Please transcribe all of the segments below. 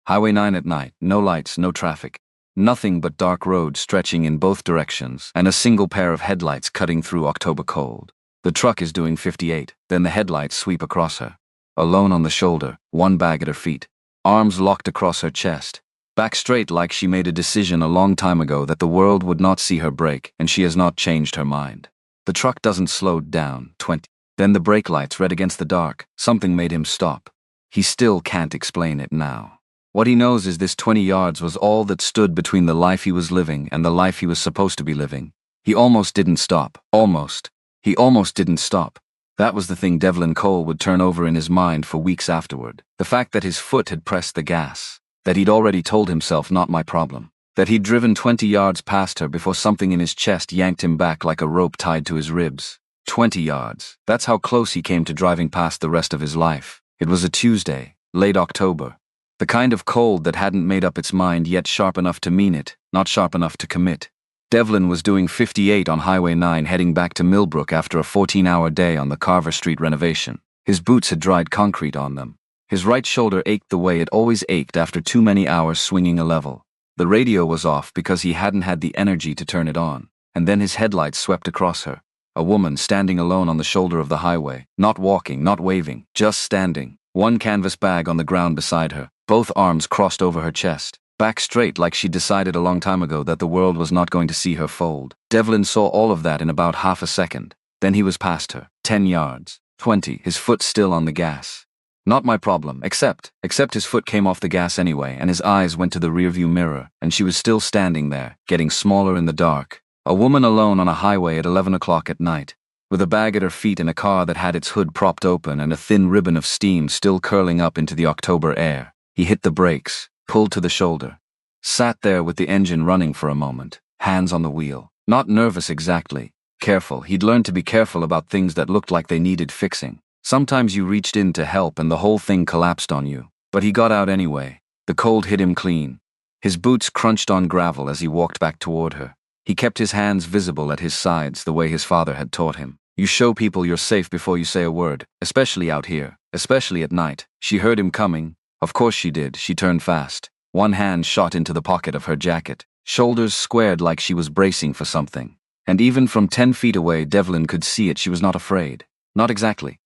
Highway 9 at night, no lights, no traffic. Nothing but dark roads stretching in both directions, and a single pair of headlights cutting through October cold. The truck is doing 58, then the headlights sweep across her. Alone on the shoulder, one bag at her feet. Arms locked across her chest. Back straight like she made a decision a long time ago that the world would not see her break, and she has not changed her mind. The truck doesn't slow down, 20. Then the brake lights red against the dark. Something made him stop. He still can't explain it now. What he knows is this 20 yards was all that stood between the life he was living and the life he was supposed to be living. He almost didn't stop. Almost. He almost didn't stop. That was the thing Devlin Cole would turn over in his mind for weeks afterward. The fact that his foot had pressed the gas. That he'd already told himself, not my problem. That he'd driven 20 yards past her before something in his chest yanked him back like a rope tied to his ribs. 20 yards. That's how close he came to driving past the rest of his life. It was a Tuesday, late October. The kind of cold that hadn't made up its mind yet sharp enough to mean it, not sharp enough to commit. Devlin was doing 58 on Highway 9 heading back to Millbrook after a 14-hour day on the Carver Street renovation. His boots had dried concrete on them. His right shoulder ached the way it always ached after too many hours swinging a level. The radio was off because he hadn't had the energy to turn it on. And then his headlights swept across her. A woman standing alone on the shoulder of the highway, not walking, not waving, just standing. One canvas bag on the ground beside her, both arms crossed over her chest, back straight like she'd decided a long time ago that the world was not going to see her fold. Devlin saw all of that in about half a second. Then he was past her, 10 yards, 20, his foot still on the gas. Not my problem, except his foot came off the gas anyway, and his eyes went to the rearview mirror, and she was still standing there, getting smaller in the dark. A woman alone on a highway at 11 o'clock at night, with a bag at her feet in a car that had its hood propped open and a thin ribbon of steam still curling up into the October air. He hit the brakes, pulled to the shoulder, sat there with the engine running for a moment, hands on the wheel. Not nervous exactly, careful. He'd learned to be careful about things that looked like they needed fixing. Sometimes you reached in to help and the whole thing collapsed on you. But he got out anyway. The cold hit him clean. His boots crunched on gravel as he walked back toward her. He kept his hands visible at his sides the way his father had taught him. You show people you're safe before you say a word, especially out here, especially at night. She heard him coming. Of course she did. She turned fast. One hand shot into the pocket of her jacket, shoulders squared like she was bracing for something. And even from 10 feet away, Devlin could see it. She was not afraid. Not exactly.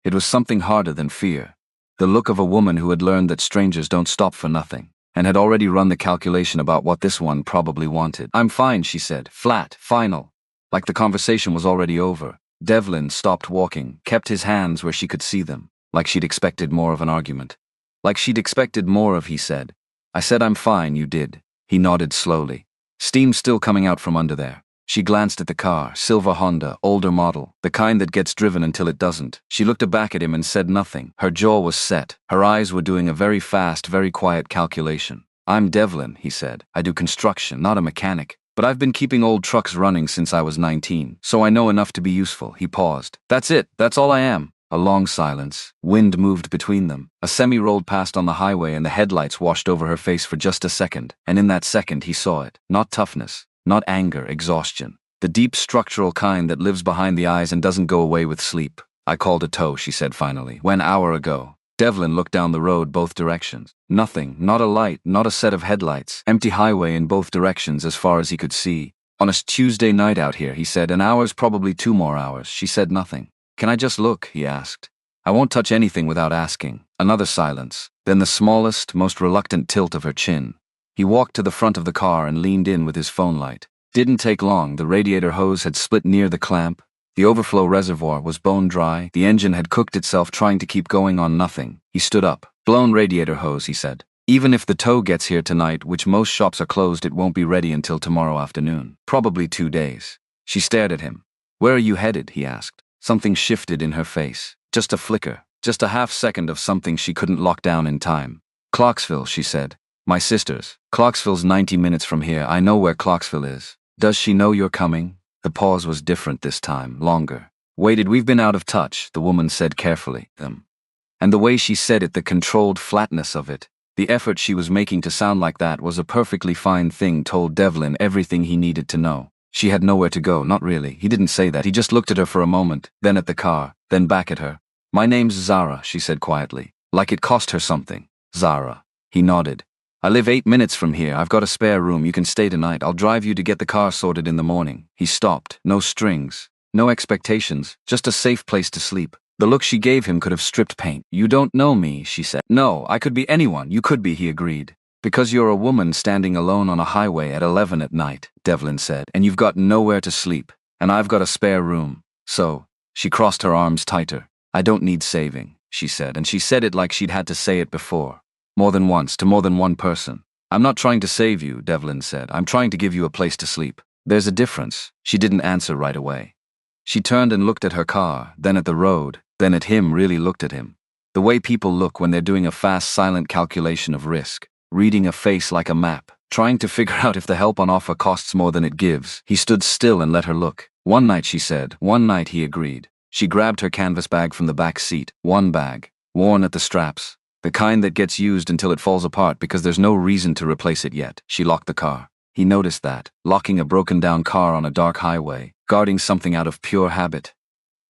It was something harder than fear. The look of a woman who had learned that strangers don't stop for nothing, and had already run the calculation about what this one probably wanted. I'm fine, she said, flat, final. Like the conversation was already over. Devlin stopped walking, kept his hands where she could see them, like she'd expected more of an argument. Like she'd expected more of, he said. I said I'm fine, you did. He nodded slowly. Steam still coming out from under there. She glanced at the car, silver Honda, older model, the kind that gets driven until it doesn't. She looked back at him and said nothing. Her jaw was set. Her eyes were doing a very fast, very quiet calculation. I'm Devlin, he said. I do construction, not a mechanic. But I've been keeping old trucks running since I was 19, so I know enough to be useful. He paused. That's it. That's all I am. A long silence. Wind moved between them. A semi rolled past on the highway and the headlights washed over her face for just a second. And in that second he saw it. Not toughness. Not anger, exhaustion. The deep structural kind that lives behind the eyes and doesn't go away with sleep. I called a tow, she said finally. When hour ago. Devlin looked down the road both directions. Nothing, not a light, not a set of headlights. Empty highway in both directions as far as he could see. On a Tuesday night out here, he said. An hour's probably 2 more hours. She said nothing. Can I just look? He asked. I won't touch anything without asking. Another silence. Then the smallest, most reluctant tilt of her chin. He walked to the front of the car and leaned in with his phone light. Didn't take long. The radiator hose had split near the clamp. The overflow reservoir was bone dry. The engine had cooked itself trying to keep going on nothing. He stood up. Blown radiator hose, he said. Even if the tow gets here tonight, which most shops are closed, it won't be ready until tomorrow afternoon. Probably 2 days. She stared at him. Where are you headed? He asked. Something shifted in her face. Just a flicker. Just a half second of something she couldn't lock down in time. Clarksville, she said. My sister's. Clarksville's 90 minutes from here. I know where Clarksville is. Does she know you're coming? The pause was different this time, longer. Waited, we've been out of touch, the woman said carefully. And the way she said it, the controlled flatness of it, the effort she was making to sound like that was a perfectly fine thing, told Devlin everything he needed to know. She had nowhere to go, not really. He didn't say that. He just looked at her for a moment, then at the car, then back at her. My name's Zara, she said quietly, like it cost her something. Zara. He nodded. I live 8 minutes from here. I've got a spare room. You can stay tonight. I'll drive you to get the car sorted in the morning. He stopped. No strings. No expectations. Just a safe place to sleep. The look she gave him could have stripped paint. You don't know me, she said. No, I could be anyone. You could be, he agreed. Because you're a woman standing alone on a highway at 11 at night, Devlin said, and you've got nowhere to sleep. And I've got a spare room. So, she crossed her arms tighter. I don't need saving, she said, and she said it like she'd had to say it before. More than once, to more than one person. I'm not trying to save you, Devlin said. I'm trying to give you a place to sleep. There's a difference. She didn't answer right away. She turned and looked at her car, then at the road, then at him, really looked at him. The way people look when they're doing a fast, silent calculation of risk, reading a face like a map, trying to figure out if the help on offer costs more than it gives. He stood still and let her look. One night, she said. One night, he agreed. She grabbed her canvas bag from the back seat. One bag, worn at the straps. The kind that gets used until it falls apart because there's no reason to replace it yet. She locked the car. He noticed that, locking a broken-down car on a dark highway, guarding something out of pure habit.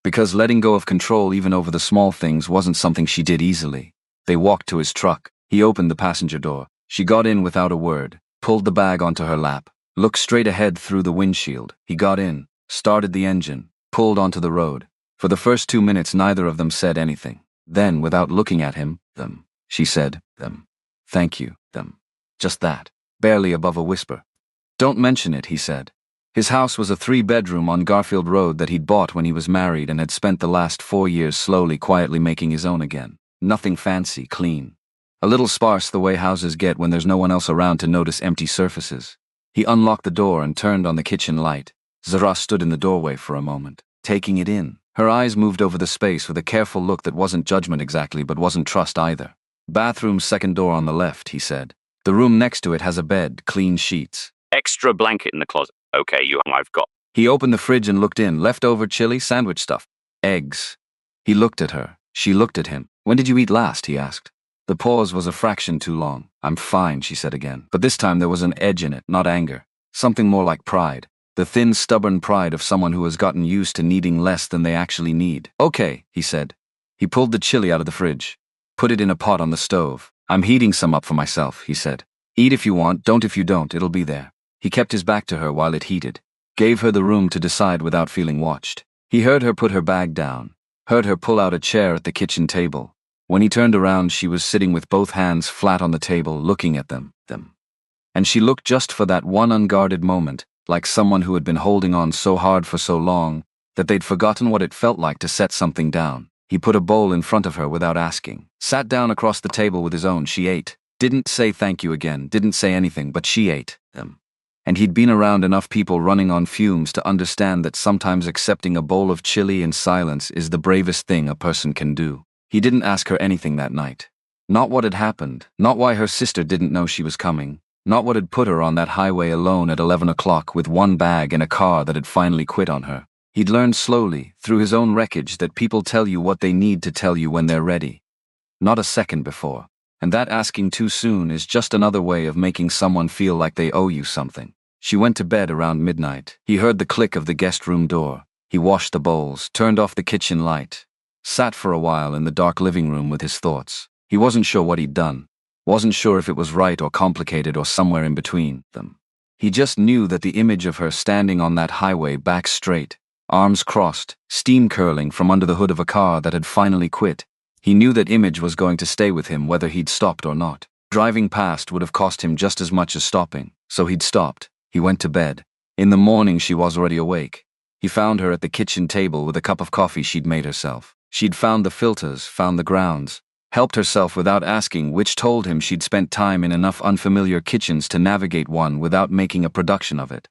Because letting go of control even over the small things wasn't something she did easily. They walked to his truck. He opened the passenger door. She got in without a word, pulled the bag onto her lap, looked straight ahead through the windshield. He got in, started the engine, pulled onto the road. For the first 2 minutes, neither of them said anything. Then, without looking at him, she said, thank you, just that, barely above a whisper. Don't mention it, he said. His house was a 3-bedroom on Garfield Road that he'd bought when he was married and had spent the last 4 years slowly, quietly making his own again. Nothing fancy, clean. A little sparse the way houses get when there's no one else around to notice empty surfaces. He unlocked the door and turned on the kitchen light. Zara stood in the doorway for a moment, taking it in. Her eyes moved over the space with a careful look that wasn't judgment exactly, but wasn't trust either. Bathroom, second door on the left, he said. The room next to it has a bed, clean sheets. Extra blanket in the closet. Okay, I've got. He opened the fridge and looked in. Leftover chili, sandwich stuff. Eggs. He looked at her. She looked at him. When did you eat last, he asked. The pause was a fraction too long. I'm fine, she said again. But this time there was an edge in it, not anger. Something more like pride. The thin, stubborn pride of someone who has gotten used to needing less than they actually need. Okay, he said. He pulled the chili out of the fridge. Put it in a pot on the stove. I'm heating some up for myself, he said. Eat if you want, don't if you don't, it'll be there. He kept his back to her while it heated. Gave her the room to decide without feeling watched. He heard her put her bag down. Heard her pull out a chair at the kitchen table. When he turned around, she was sitting with both hands flat on the table, looking at them. And she looked just for that one unguarded moment, like someone who had been holding on so hard for so long that they'd forgotten what it felt like to set something down. He put a bowl in front of her without asking. Sat down across the table with his own. She ate. Didn't say thank you again. Didn't say anything, but she ate them. And he'd been around enough people running on fumes to understand that sometimes accepting a bowl of chili in silence is the bravest thing a person can do. He didn't ask her anything that night. Not what had happened. Not why her sister didn't know she was coming. Not what had put her on that highway alone at 11 o'clock with one bag in a car that had finally quit on her. He'd learned slowly, through his own wreckage, that people tell you what they need to tell you when they're ready. Not a second before. And that asking too soon is just another way of making someone feel like they owe you something. She went to bed around midnight. He heard the click of the guest room door. He washed the bowls, turned off the kitchen light, sat for a while in the dark living room with his thoughts. He wasn't sure what he'd done. Wasn't sure if it was right or complicated or somewhere in between them. He just knew that the image of her standing on that highway, back straight, arms crossed, steam curling from under the hood of a car that had finally quit. He knew that image was going to stay with him whether he'd stopped or not. Driving past would have cost him just as much as stopping, so he'd stopped. He went to bed. In the morning she was already awake. He found her at the kitchen table with a cup of coffee she'd made herself. She'd found the filters, found the grounds, helped herself without asking, which told him she'd spent time in enough unfamiliar kitchens to navigate one without making a production of it.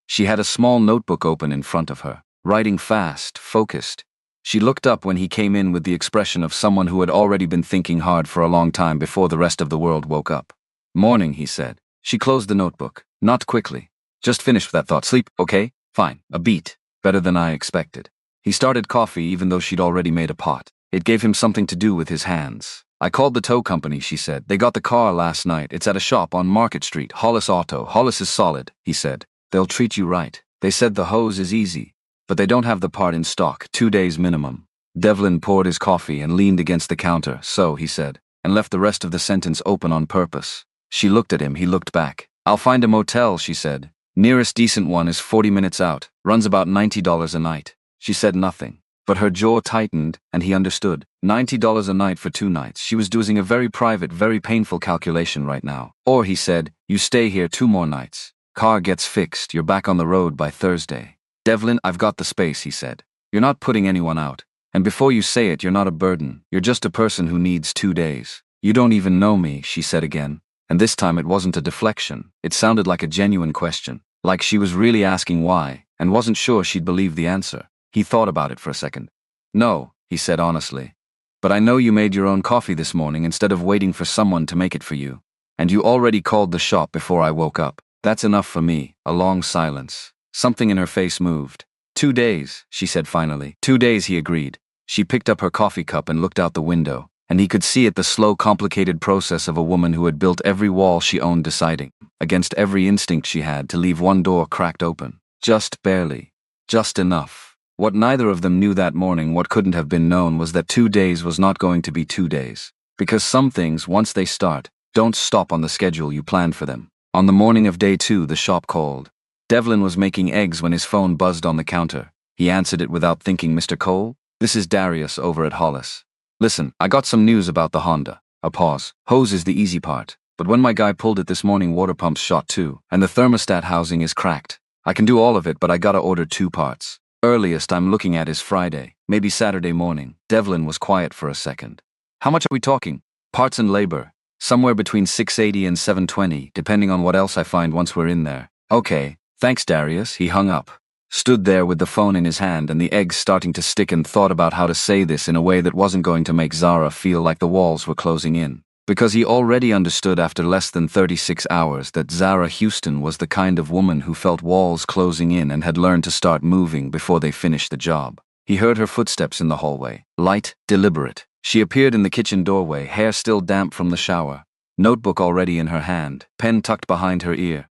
She had a small notebook open in front of her, writing fast, focused. She looked up when he came in with the expression of someone who had already been thinking hard for a long time before the rest of the world woke up. Morning, he said. She closed the notebook. Not quickly. Just finished with that thought. Sleep, okay? Fine. A beat. Better than I expected. He started coffee even though she'd already made a pot. It gave him something to do with his hands. I called the tow company, she said. They got the car last night. It's at a shop on Market Street. Hollis Auto. Hollis is solid, he said. They'll treat you right. They said the hose is easy, but they don't have the part in stock. 2 days minimum. Devlin poured his coffee and leaned against the counter. So, he said, and left the rest of the sentence open on purpose. She looked at him, he looked back. "I'll find a motel," she said. "Nearest decent one is 40 minutes out, runs about $90 a night." She said nothing, but her jaw tightened, and he understood. $90 a night for 2 nights. She was doing a very private, very painful calculation right now. Or, he said, "You stay here 2 more nights. Car gets fixed, you're back on the road by Thursday." "Devlin, I've got the space," he said. "You're not putting anyone out. And before you say it, you're not a burden. You're just a person who needs 2 days. You don't even know me," she said again. And this time it wasn't a deflection. It sounded like a genuine question, like she was really asking why, and wasn't sure she'd believe the answer. He thought about it for a second. "No," he said honestly. "But I know you made your own coffee this morning instead of waiting for someone to make it for you. And you already called the shop before I woke up. That's enough for me." A long silence. Something in her face moved. 2 days, she said finally. 2 days, he agreed. She picked up her coffee cup and looked out the window, and he could see it, the slow, complicated process of a woman who had built every wall she owned, deciding, against every instinct she had, to leave one door cracked open. Just barely. Just enough. What neither of them knew that morning, what couldn't have been known, was that 2 days was not going to be 2 days. Because some things, once they start, don't stop on the schedule you planned for them. On the morning of day 2, the shop called. Devlin was making eggs when his phone buzzed on the counter. He answered it without thinking. "Mr. Cole? This is Darius over at Hollis. Listen, I got some news about the Honda." A pause. "Hose is the easy part. But when my guy pulled it this morning, water pump's shot too, and the thermostat housing is cracked. I can do all of it, but I gotta order 2 parts. Earliest I'm looking at is Friday, maybe Saturday morning." Devlin was quiet for a second. "How much are we talking?" "Parts and labor. Somewhere between $680 and $720, depending on what else I find once we're in there." "Okay, thanks, Darius." He hung up, stood there with the phone in his hand and the eggs starting to stick, and thought about how to say this in a way that wasn't going to make Zara feel like the walls were closing in. Because he already understood after less than 36 hours that Zara Houston was the kind of woman who felt walls closing in and had learned to start moving before they finished the job. He heard her footsteps in the hallway, light, deliberate. She appeared in the kitchen doorway, hair still damp from the shower, notebook already in her hand, pen tucked behind her ear.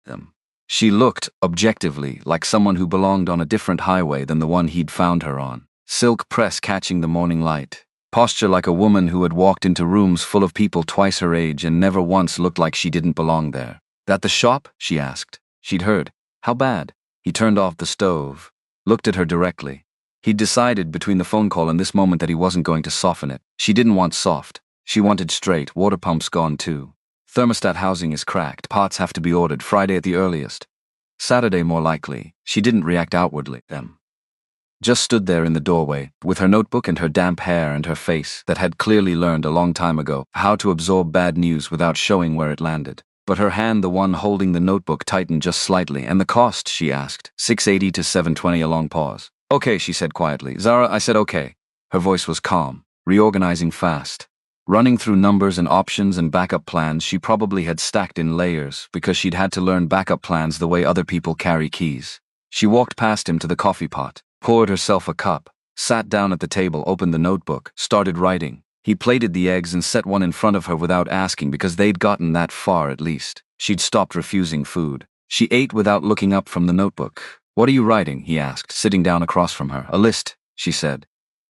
She looked, objectively, like someone who belonged on a different highway than the one he'd found her on. Silk press catching the morning light. Posture like a woman who had walked into rooms full of people twice her age and never once looked like she didn't belong there. "That the shop?" she asked. She'd heard. "How bad?" He turned off the stove, looked at her directly. He'd decided between the phone call and this moment that he wasn't going to soften it. She didn't want soft. She wanted straight. "Water pump's gone too. Thermostat housing is cracked. Parts have to be ordered Friday at the earliest. Saturday more likely." She didn't react outwardly. Just stood there in the doorway, with her notebook and her damp hair and her face that had clearly learned a long time ago how to absorb bad news without showing where it landed. But her hand, the one holding the notebook, tightened just slightly. "And the cost?" she asked. $680 to $720, a long pause. "Okay," she said quietly. "Zara," I said okay. Her voice was calm, reorganizing fast. Running through numbers and options and backup plans she probably had stacked in layers because she'd had to learn backup plans the way other people carry keys. She walked past him to the coffee pot, poured herself a cup, sat down at the table, opened the notebook, started writing. He plated the eggs and set one in front of her without asking because they'd gotten that far at least. She'd stopped refusing food. She ate without looking up from the notebook. "What are you writing?" he asked, sitting down across from her. "A list," she said.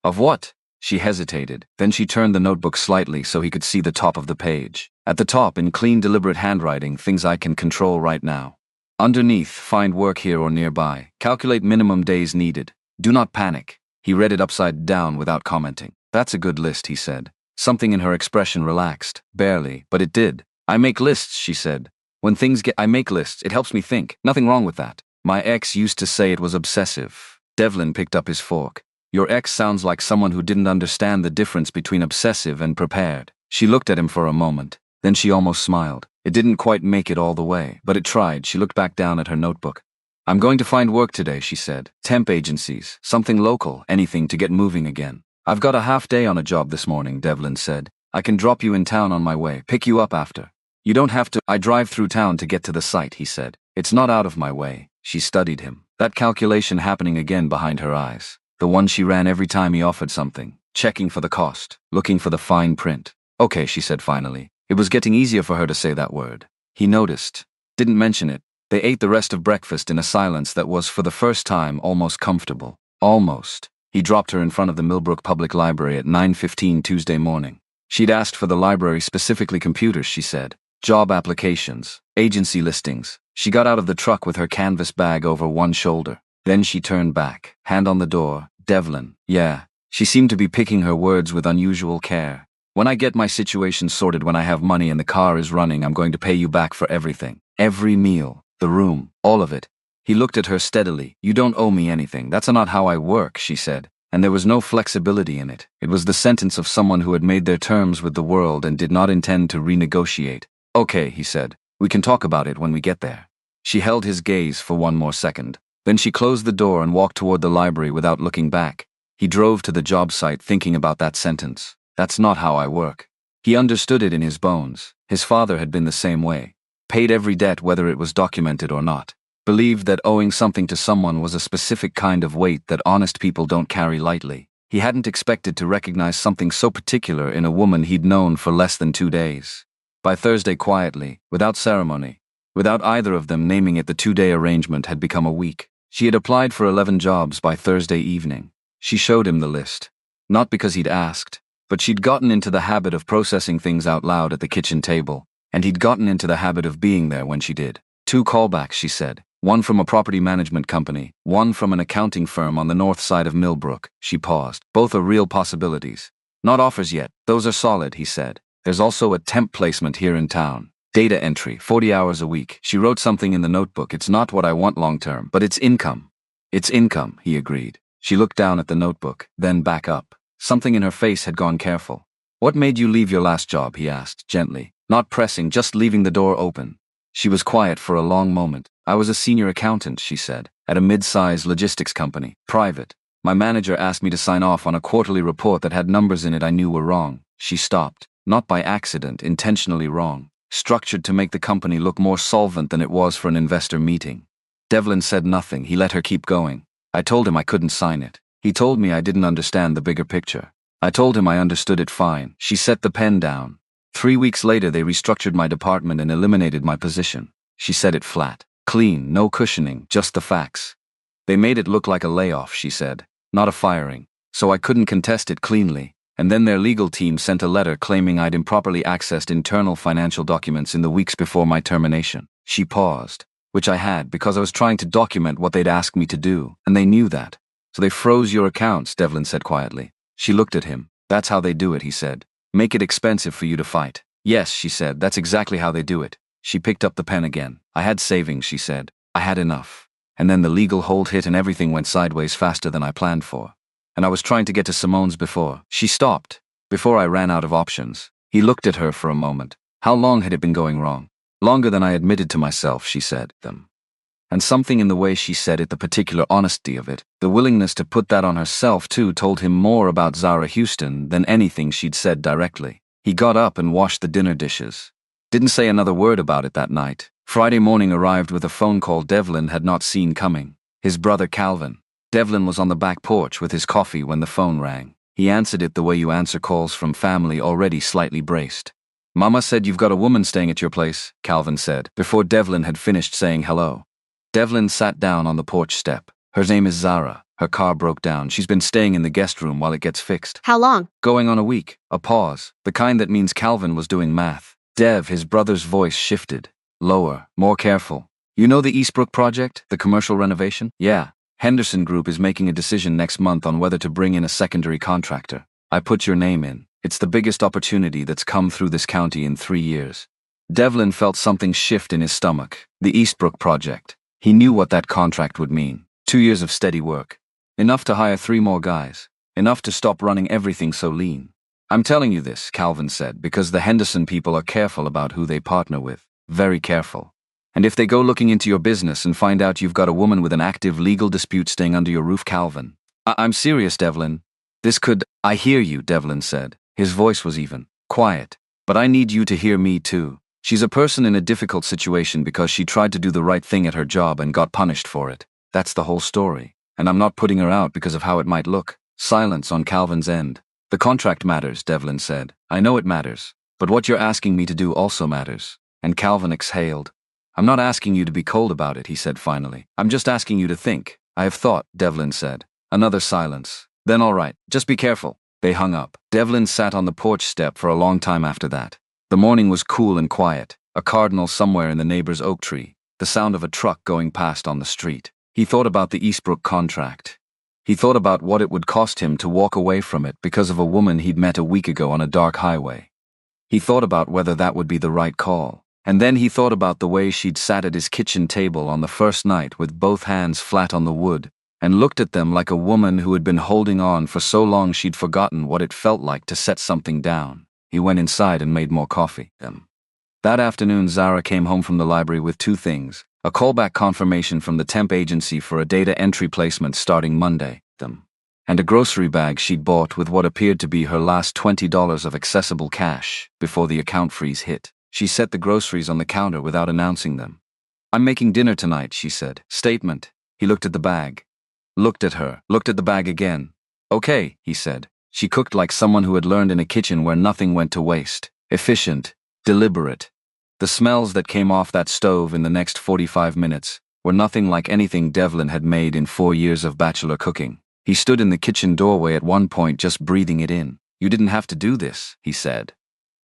"Of what?" She hesitated. Then she turned the notebook slightly so he could see the top of the page. At the top, in clean, deliberate handwriting, "Things I can control right now." Underneath, "Find work here or nearby. Calculate minimum days needed. Do not panic." He read it upside down without commenting. "That's a good list," he said. Something in her expression relaxed. Barely, but it did. "I make lists," she said. I make lists. It helps me think. Nothing wrong with that. My ex used to say it was obsessive." Devlin picked up his fork. "Your ex sounds like someone who didn't understand the difference between obsessive and prepared." She looked at him for a moment. Then she almost smiled. It didn't quite make it all the way, but it tried. She looked back down at her notebook. "I'm going to find work today," she said. "Temp agencies, something local, anything to get moving again." "I've got a half day on a job this morning," Devlin said. "I can drop you in town on my way, pick you up after." "You don't have to." "I drive through town to get to the site," he said. "It's not out of my way." She studied him. That calculation happening again behind her eyes. The one she ran every time he offered something, checking for the cost, looking for the fine print. "Okay," she said finally. It was getting easier for her to say that word. He noticed. Didn't mention it. They ate the rest of breakfast in a silence that was, for the first time, almost comfortable. Almost. He dropped her in front of the Millbrook Public Library at 9:15 Tuesday morning. She'd asked for the library, specifically computers, she said. Job applications, agency listings. She got out of the truck with her canvas bag over one shoulder. Then she turned back, hand on the door. Devlin. Yeah. She seemed to be picking her words with unusual care. When I get my situation sorted, when I have money and the car is running, I'm going to pay you back for everything. Every meal, the room, all of it. He looked at her steadily. You don't owe me anything. That's not how I work, she said. And there was no flexibility in it. It was the sentence of someone who had made their terms with the world and did not intend to renegotiate. Okay, he said. We can talk about it when we get there. She held his gaze for one more second. Then she closed the door and walked toward the library without looking back. He drove to the job site thinking about that sentence. That's not how I work. He understood it in his bones. His father had been the same way. Paid every debt whether it was documented or not. Believed that owing something to someone was a specific kind of weight that honest people don't carry lightly. He hadn't expected to recognize something so particular in a woman he'd known for less than 2 days. By Thursday, quietly, without ceremony, without either of them naming it, the 2-day arrangement had become a week. She had applied for 11 jobs by Thursday evening. She showed him the list. Not because he'd asked, but she'd gotten into the habit of processing things out loud at the kitchen table, and he'd gotten into the habit of being there when she did. 2 callbacks, she said. One from a property management company, one from an accounting firm on the north side of Millbrook. She paused. Both are real possibilities. Not offers yet. Those are solid, he said. There's also a temp placement here in town. Data entry, 40 hours a week. She wrote something in the notebook. It's not what I want long term, but it's income. It's income, he agreed. She looked down at the notebook, then back up. Something in her face had gone careful. What made you leave your last job, he asked, gently. Not pressing, just leaving the door open. She was quiet for a long moment. I was a senior accountant, she said, at a mid-sized logistics company, private. My manager asked me to sign off on a quarterly report that had numbers in it I knew were wrong. She stopped. Not by accident, intentionally wrong. Structured to make the company look more solvent than it was for an investor meeting. Devlin said nothing. He let her keep going. I told him I couldn't sign it. He told me I didn't understand the bigger picture. I told him I understood it fine. She set the pen down. 3 weeks later, they restructured my department and eliminated my position. She said it flat. Clean, no cushioning, just the facts. They made it look like a layoff, she said, not a firing. So I couldn't contest it cleanly. And then their legal team sent a letter claiming I'd improperly accessed internal financial documents in the weeks before my termination. She paused. Which I had because I was trying to document what they'd asked me to do, and they knew that. So they froze your accounts, Devlin said quietly. She looked at him. That's how they do it, he said. Make it expensive for you to fight. Yes, she said, that's exactly how they do it. She picked up the pen again. I had savings, she said. I had enough. And then the legal hold hit and everything went sideways faster than I planned for. And I was trying to get to Simone's before. She stopped. Before I ran out of options. He looked at her for a moment. How long had it been going wrong? Longer than I admitted to myself, she said. And something in the way she said it, the particular honesty of it, the willingness to put that on herself too, told him more about Zara Houston than anything she'd said directly. He got up and washed the dinner dishes. Didn't say another word about it that night. Friday morning arrived with a phone call Devlin had not seen coming. His brother Calvin. Devlin was on the back porch with his coffee when the phone rang. He answered it the way you answer calls from family already slightly braced. Mama said you've got a woman staying at your place, Calvin said, before Devlin had finished saying hello. Devlin sat down on the porch step. Her name is Zara. Her car broke down. She's been staying in the guest room while it gets fixed. How long? Going on a week. A pause. The kind that means Calvin was doing math. Dev, his brother's voice shifted. Lower. More careful. You know the Eastbrook project? The commercial renovation? Yeah. Henderson Group is making a decision next month on whether to bring in a secondary contractor. I put your name in. It's the biggest opportunity that's come through this county in 3 years. Devlin felt something shift in his stomach. The Eastbrook project. He knew what that contract would mean. 2 years of steady work. Enough to hire 3 more guys. Enough to stop running everything so lean. I'm telling you this, Calvin said, because the Henderson people are careful about who they partner with. Very careful. And if they go looking into your business and find out you've got a woman with an active legal dispute staying under your roof, Calvin. I'm serious, Devlin. This could... I hear you, Devlin said. His voice was even. Quiet. But I need you to hear me too. She's a person in a difficult situation because she tried to do the right thing at her job and got punished for it. That's the whole story. And I'm not putting her out because of how it might look. Silence on Calvin's end. The contract matters, Devlin said. I know it matters. But what you're asking me to do also matters. And Calvin exhaled. I'm not asking you to be cold about it, he said finally. I'm just asking you to think. I have thought, Devlin said. Another silence. Then all right, just be careful. They hung up. Devlin sat on the porch step for a long time after that. The morning was cool and quiet, a cardinal somewhere in the neighbor's oak tree, the sound of a truck going past on the street. He thought about the Eastbrook contract. He thought about what it would cost him to walk away from it because of a woman he'd met a week ago on a dark highway. He thought about whether that would be the right call. And then he thought about the way she'd sat at his kitchen table on the first night with both hands flat on the wood, and looked at them like a woman who had been holding on for so long she'd forgotten what it felt like to set something down. He went inside and made more coffee. That afternoon, Zara came home from the library with two things: a callback confirmation from the temp agency for a data entry placement starting Monday, and a grocery bag she'd bought with what appeared to be her last $20 of accessible cash before the account freeze hit. She set the groceries on the counter without announcing them. "I'm making dinner tonight," she said. Statement. He looked at the bag. Looked at her. Looked at the bag again. "Okay," he said. She cooked like someone who had learned in a kitchen where nothing went to waste. Efficient. Deliberate. The smells that came off that stove in the next 45 minutes were nothing like anything Devlin had made in 4 years of bachelor cooking. He stood in the kitchen doorway at one point just breathing it in. "You didn't have to do this," he said.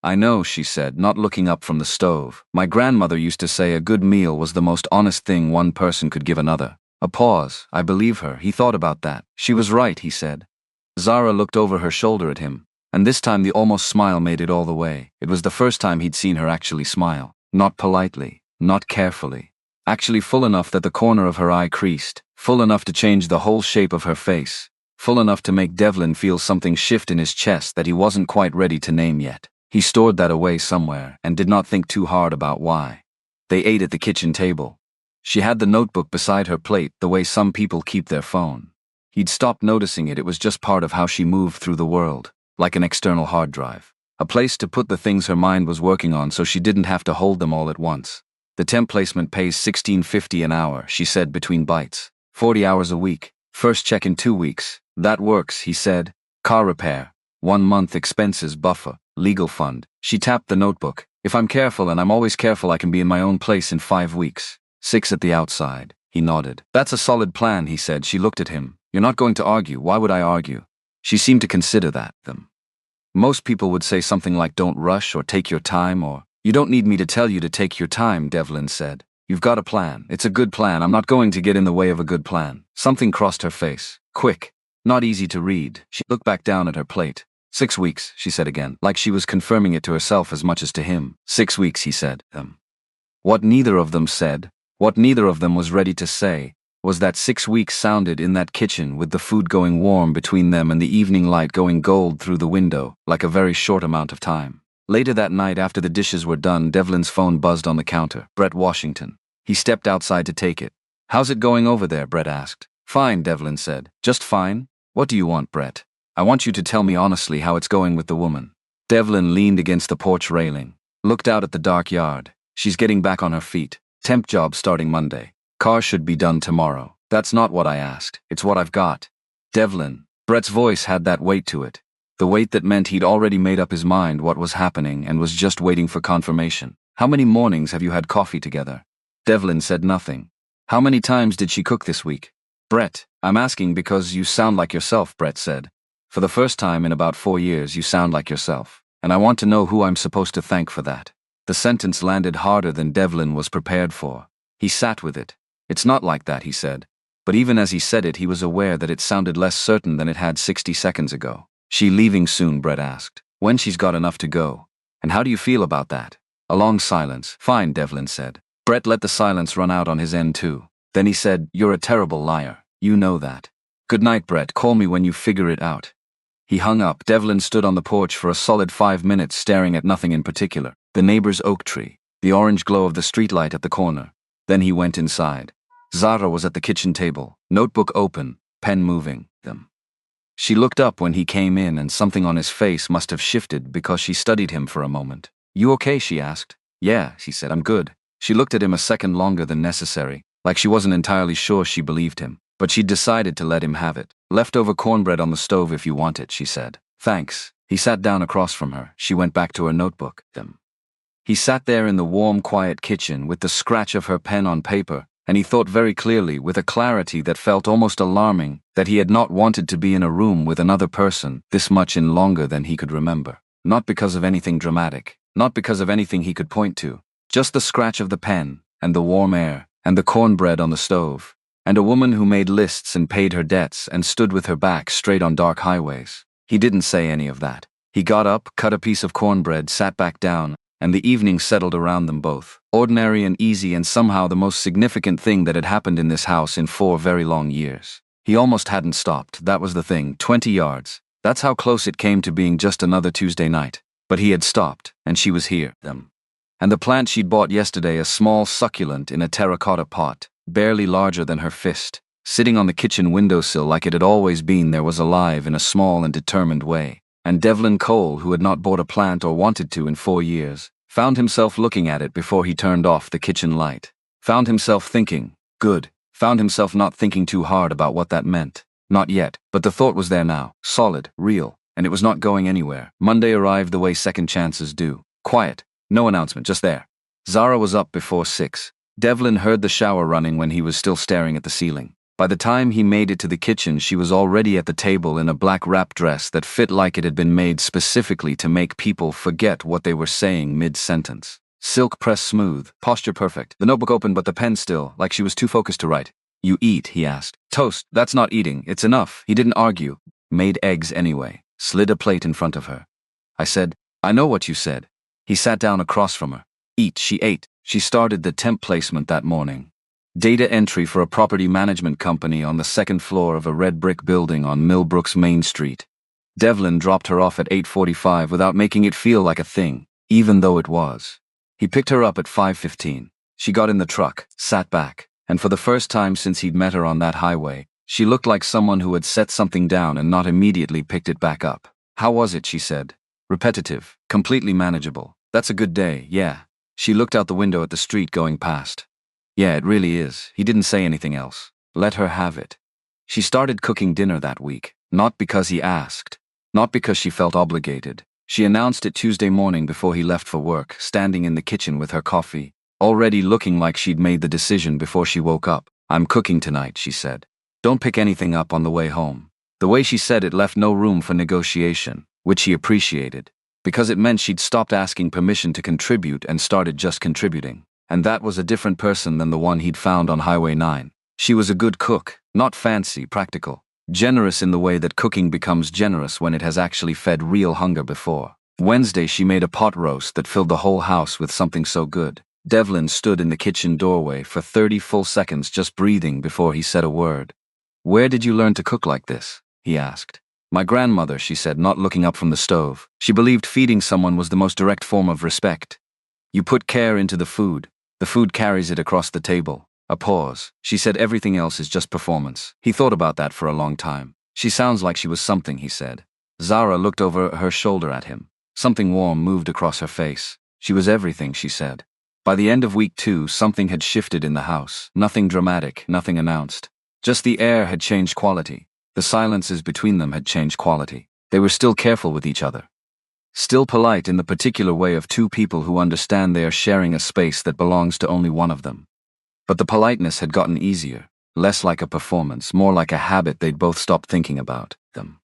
"I know," she said, not looking up from the stove. "My grandmother used to say a good meal was the most honest thing one person could give another." A pause. "I believe her." He thought about that. "She was right," he said. Zara looked over her shoulder at him, and this time the almost smile made it all the way. It was the first time he'd seen her actually smile. Not politely, not carefully. Actually full enough that the corner of her eye creased, full enough to change the whole shape of her face, full enough to make Devlin feel something shift in his chest that he wasn't quite ready to name yet. He stored that away somewhere and did not think too hard about why. They ate at the kitchen table. She had the notebook beside her plate the way some people keep their phone. He'd stopped noticing it. It was just part of how she moved through the world, like an external hard drive. A place to put the things her mind was working on so she didn't have to hold them all at once. "The temp placement pays $16.50 an hour," she said between bites. 40 hours a week. First check in 2 weeks. "That works," he said. "Car repair. 1 month expenses buffer. Legal fund." She tapped the notebook. "If I'm careful, and I'm always careful, I can be in my own place in 5 weeks. 6 at the outside." He nodded. "That's a solid plan," he said. She looked at him. "You're not going to argue." "Why would I argue?" She seemed to consider that. Most people would say something like "don't rush" or "take your time" or "you don't need me to tell you to take your time," Devlin said. "You've got a plan. It's a good plan. I'm not going to get in the way of a good plan." Something crossed her face. Quick. Not easy to read. She looked back down at her plate. 6 weeks, she said again, like she was confirming it to herself as much as to him. 6 weeks, he said. What neither of them said, what neither of them was ready to say, was that 6 weeks sounded in that kitchen with the food going warm between them and the evening light going gold through the window, like a very short amount of time. Later that night, after the dishes were done, Devlin's phone buzzed on the counter. Brett Washington. He stepped outside to take it. "How's it going over there?" Brett asked. "Fine," Devlin said. "Just fine? What do you want, Brett?" "I want you to tell me honestly how it's going with the woman." Devlin leaned against the porch railing, looked out at the dark yard. "She's getting back on her feet. Temp job starting Monday. Car should be done tomorrow." "That's not what I asked. It's what I've got." Devlin. Brett's voice had that weight to it. The weight that meant he'd already made up his mind what was happening and was just waiting for confirmation. "How many mornings have you had coffee together?" Devlin said nothing. "How many times did she cook this week?" "Brett, I'm asking because you sound like yourself," Brett said. "For the first time in about 4 years, you sound like yourself. And I want to know who I'm supposed to thank for that." The sentence landed harder than Devlin was prepared for. He sat with it. "It's not like that," he said. But even as he said it, he was aware that it sounded less certain than it had 60 seconds ago. "She leaving soon?" Brett asked. "When she's got enough to go. And how do you feel about that?" A long silence. "Fine," Devlin said. Brett let the silence run out on his end too. Then he said, "You're a terrible liar. You know that. Good night, Brett. Call me when you figure it out." He hung up. Devlin stood on the porch for a solid 5 minutes staring at nothing in particular. The neighbor's oak tree, the orange glow of the streetlight at the corner. Then he went inside. Zara was at the kitchen table, notebook open, pen moving. She looked up when he came in and something on his face must have shifted because she studied him for a moment. "You okay?" she asked. "Yeah," he said. "I'm good." She looked at him a second longer than necessary, like she wasn't entirely sure she believed him. But she'd decided to let him have it. "Leftover cornbread on the stove if you want it," she said. "Thanks." He sat down across from her. She went back to her notebook. He sat there in the warm, quiet kitchen with the scratch of her pen on paper and he thought very clearly, with a clarity that felt almost alarming, that he had not wanted to be in a room with another person this much in longer than he could remember. Not because of anything dramatic, not because of anything he could point to, just the scratch of the pen, and the warm air, and the cornbread on the stove, and a woman who made lists and paid her debts and stood with her back straight on dark highways. He didn't say any of that. He got up, cut a piece of cornbread, sat back down, and the evening settled around them both. Ordinary and easy, and somehow the most significant thing that had happened in this house in 4 very long years. He almost hadn't stopped, that was the thing, 20 yards. That's how close it came to being just another Tuesday night. But he had stopped, and she was here. And the plant she'd bought yesterday, a small succulent in a terracotta pot, barely larger than her fist, sitting on the kitchen windowsill like it had always been there, was alive in a small and determined way. And Devlin Cole, who had not bought a plant or wanted to in 4 years, found himself looking at it before he turned off the kitchen light. Found himself thinking, good. Found himself not thinking too hard about what that meant. Not yet, but the thought was there now, solid, real, and it was not going anywhere. Monday arrived the way second chances do. Quiet, no announcement, just there. Zara was up before 6. Devlin heard the shower running when he was still staring at the ceiling. By the time he made it to the kitchen, she was already at the table in a black wrap dress that fit like it had been made specifically to make people forget what they were saying mid-sentence. Silk pressed smooth, posture perfect, the notebook open but the pen still, like she was too focused to write. You eat, he asked. Toast, that's not eating, it's enough. He didn't argue. Made eggs anyway. Slid a plate in front of her. I said, I know what you said. He sat down across from her. Eat, she ate. She started the temp placement that morning. Data entry for a property management company on the 2nd floor of a red brick building on Millbrooks Main Street. Devlin dropped her off at 8:45 without making it feel like a thing, even though it was. He picked her up at 5:15. She got in the truck, sat back, and for the first time since he'd met her on that highway, she looked like someone who had set something down and not immediately picked it back up. How was it, she said. Repetitive, completely manageable. That's a good day, yeah. She looked out the window at the street going past. Yeah, it really is. He didn't say anything else. Let her have it. She started cooking dinner that week, not because he asked, not because she felt obligated. She announced it Tuesday morning before he left for work, standing in the kitchen with her coffee, already looking like she'd made the decision before she woke up. I'm cooking tonight, she said. Don't pick anything up on the way home. The way she said it left no room for negotiation, which he appreciated, because it meant she'd stopped asking permission to contribute and started just contributing. And that was a different person than the one he'd found on Highway 9. She was a good cook, not fancy, practical. Generous in the way that cooking becomes generous when it has actually fed real hunger before. Wednesday she made a pot roast that filled the whole house with something so good. Devlin stood in the kitchen doorway for 30 full seconds just breathing before he said a word. Where did you learn to cook like this? He asked. My grandmother, she said, not looking up from the stove. She believed feeding someone was the most direct form of respect. You put care into the food. The food carries it across the table. A pause. She said everything else is just performance. He thought about that for a long time. She sounds like she was something, he said. Zara looked over her shoulder at him. Something warm moved across her face. She was everything, she said. By the end of week 2, something had shifted in the house. Nothing dramatic, nothing announced. Just the air had changed quality. The silences between them had changed quality. They were still careful with each other. Still polite in the particular way of two people who understand they are sharing a space that belongs to only one of them. But the politeness had gotten easier, less like a performance, more like a habit they'd both stopped thinking about them.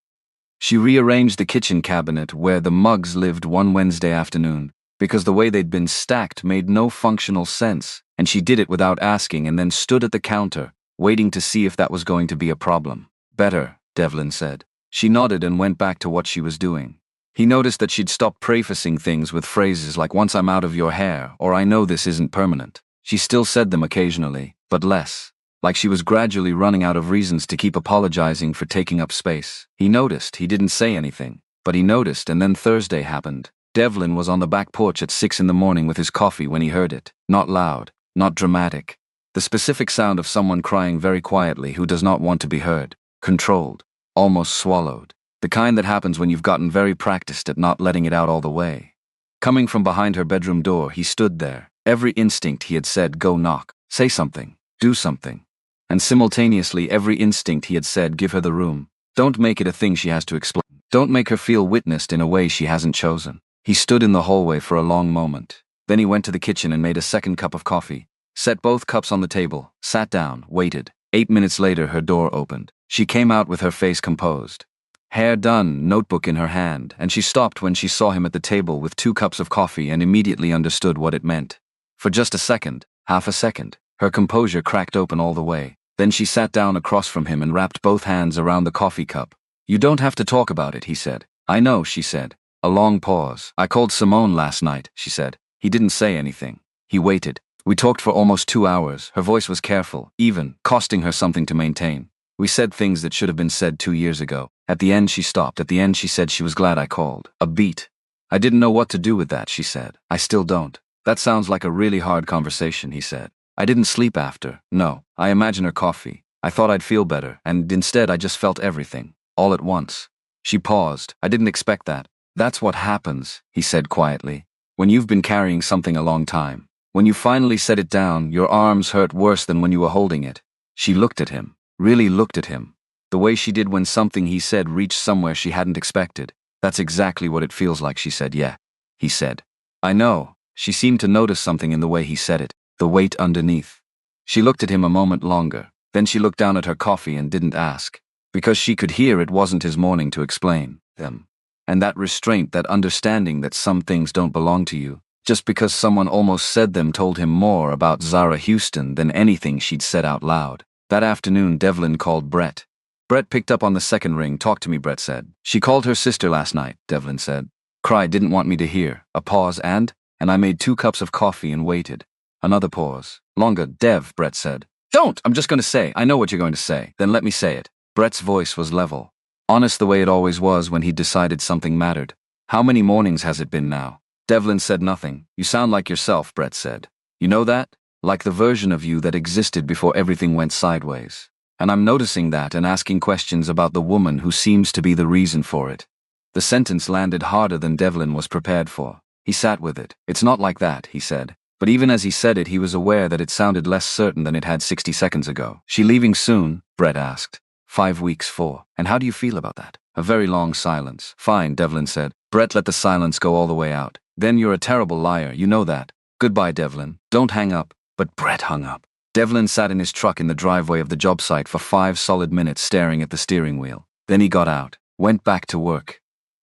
She rearranged the kitchen cabinet where the mugs lived one Wednesday afternoon, because the way they'd been stacked made no functional sense, and she did it without asking and then stood at the counter, waiting to see if that was going to be a problem. Better, Devlin said. She nodded and went back to what she was doing. He noticed that she'd stopped prefacing things with phrases like once I'm out of your hair or I know this isn't permanent. She still said them occasionally, but less, like she was gradually running out of reasons to keep apologizing for taking up space. He noticed, he didn't say anything, but he noticed, and then Thursday happened. Devlin was on the back porch at 6 in the morning with his coffee when he heard it. Not loud, not dramatic. The specific sound of someone crying very quietly who does not want to be heard. Controlled, almost swallowed. The kind that happens when you've gotten very practiced at not letting it out all the way. Coming from behind her bedroom door, he stood there. Every instinct he had said, go knock, say something, do something. And simultaneously every instinct he had said, give her the room. Don't make it a thing she has to explain. Don't make her feel witnessed in a way she hasn't chosen. He stood in the hallway for a long moment. Then he went to the kitchen and made a second cup of coffee. set both cups on the table, sat down, waited. 8 minutes later, her door opened. She came out with her face composed. Hair done, notebook in her hand, and she stopped when she saw him at the table with 2 cups of coffee and immediately understood what it meant. For just a second, half a second, her composure cracked open all the way. Then she sat down across from him and wrapped both hands around the coffee cup. "You don't have to talk about it," he said. "I know," she said. A long pause. "I called Simone last night," she said. He didn't say anything. He waited. We talked for almost 2 hours. Her voice was careful, even, costing her something to maintain. We said things that should have been said 2 years ago. At the end she stopped. At the end she said she was glad I called. A beat. "I didn't know what to do with that," she said. "I still don't." "That sounds like a really hard conversation," he said. "I didn't sleep after. No. I imagine her coffee. I thought I'd feel better, and instead I just felt everything. All at once." She paused. "I didn't expect that." "That's what happens," he said quietly. "When you've been carrying something a long time. When you finally set it down, your arms hurt worse than when you were holding it." She looked at him. Really looked at him. The way she did when something he said reached somewhere she hadn't expected. "That's exactly what it feels like," she said. "Yeah," he said. "I know." She seemed to notice something in the way he said it, the weight underneath. She looked at him a moment longer. Then she looked down at her coffee and didn't ask. Because she could hear it wasn't his morning to explain them. And that restraint, that understanding that some things don't belong to you, just because someone almost said them, told him more about Zara Houston than anything she'd said out loud. That afternoon, Devlin called Brett. Brett picked up on the second ring. "Talk to me," Brett said. "She called her sister last night," Devlin said. "Cry, didn't want me to hear." A pause and I made 2 cups of coffee and waited. Another pause. Longer. "Dev," Brett said. "Don't! I'm just going to say. I know what you're going to say. Then let me say it." Brett's voice was level. Honest the way it always was when he decided something mattered. "How many mornings has it been now?" Devlin said nothing. "You sound like yourself," Brett said. "You know that? Like the version of you that existed before everything went sideways. And I'm noticing that and asking questions about the woman who seems to be the reason for it." The sentence landed harder than Devlin was prepared for. He sat with it. "It's not like that," he said. But even as he said it, he was aware that it sounded less certain than it had 60 seconds ago. "She leaving soon?" Brett asked. 5 weeks, 4. "And how do you feel about that?" A very long silence. "Fine," Devlin said. Brett let the silence go all the way out. "Then you're a terrible liar, you know that. Goodbye, Devlin. Don't hang up." But Brett hung up. Devlin sat in his truck in the driveway of the job site for 5 solid minutes staring at the steering wheel. Then he got out, went back to work.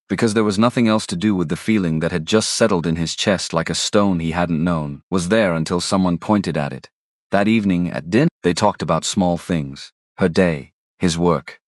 Because there was nothing else to do with the feeling that had just settled in his chest like a stone he hadn't known, was there until someone pointed at it. That evening at dinner, they talked about small things. Her day, his work.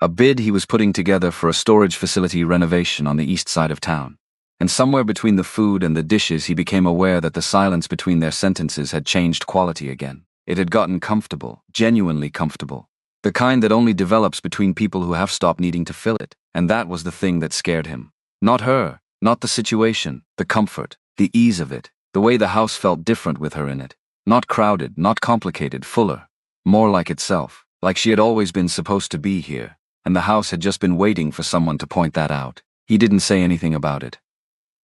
A bid he was putting together for a storage facility renovation on the east side of town. And somewhere between the food and the dishes he became aware that the silence between their sentences had changed quality again. It had gotten comfortable, genuinely comfortable. The kind that only develops between people who have stopped needing to fill it. And that was the thing that scared him. Not her, not the situation, the comfort, the ease of it, the way the house felt different with her in it. Not crowded, not complicated, fuller. More like itself, like she had always been supposed to be here, and the house had just been waiting for someone to point that out. He didn't say anything about it.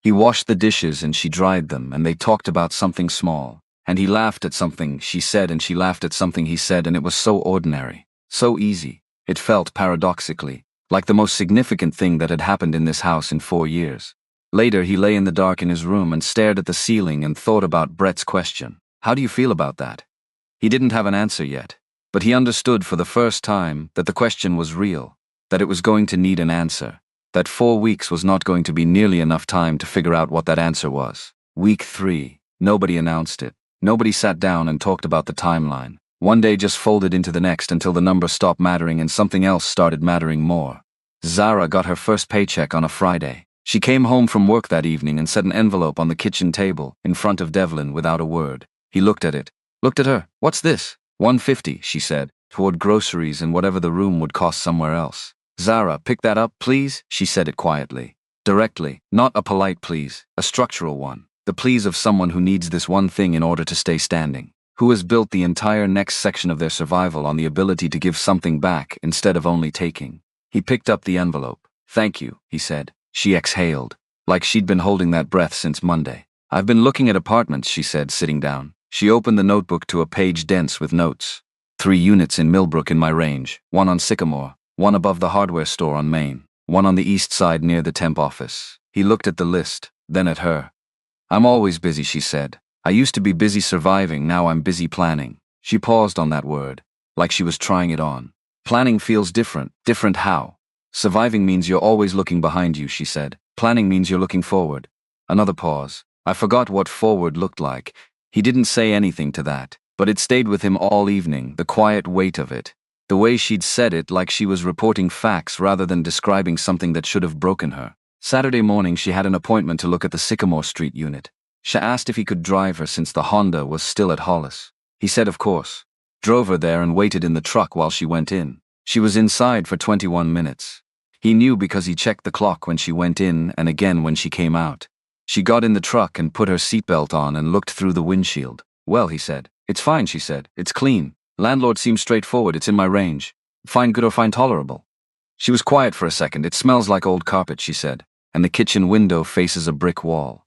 He washed the dishes and she dried them, and they talked about something small. And he laughed at something she said and she laughed at something he said, and it was so ordinary, so easy. It felt, paradoxically, like the most significant thing that had happened in this house in 4 years. Later, he lay in the dark in his room and stared at the ceiling and thought about Brett's question. "How do you feel about that?" He didn't have an answer yet, but he understood for the first time that the question was real, that it was going to need an answer. That 4 weeks was not going to be nearly enough time to figure out what that answer was. Week 3. Nobody announced it. Nobody sat down and talked about the timeline. One day just folded into the next until the number stopped mattering and something else started mattering more. Zara got her first paycheck on a Friday. She came home from work that evening and set an envelope on the kitchen table in front of Devlin without a word. He looked at it. Looked at her. "What's this?" "$150, she said, toward groceries and whatever the room would cost somewhere else. "Zara, pick that up, please," she said it quietly. Directly, not a polite please, a structural one. The please of someone who needs this one thing in order to stay standing. Who has built the entire next section of their survival on the ability to give something back instead of only taking. He picked up the envelope. "Thank you," he said. She exhaled, like she'd been holding that breath since Monday. "I've been looking at apartments," she said, sitting down. She opened the notebook to a page dense with notes. 3 units in Millbrook in my range, 1 on Sycamore, 1 above the hardware store on Main, 1 on the east side near the temp office. He looked at the list, then at her. "I'm always busy," she said. I used to be busy surviving, now I'm busy planning. She paused on that word, like she was trying it on. Planning feels different. Different how? Surviving means you're always looking behind you, she said. Planning means you're looking forward. Another pause. I forgot what forward looked like. He didn't say anything to that, but it stayed with him all evening, the quiet weight of it. The way she'd said it, like she was reporting facts rather than describing something that should have broken her. Saturday morning she had an appointment to look at the Sycamore Street unit. She asked if he could drive her since the Honda was still at Hollis. He said of course. Drove her there and waited in the truck while she went in. She was inside for 21 minutes. He knew because he checked the clock when she went in and again when she came out. She got in the truck and put her seatbelt on and looked through the windshield. Well, he said. It's fine, she said. It's clean. Landlord seems straightforward. It's in my range. Fine, good, or fine, tolerable. She was quiet for a second. It smells like old carpet, she said, and the kitchen window faces a brick wall.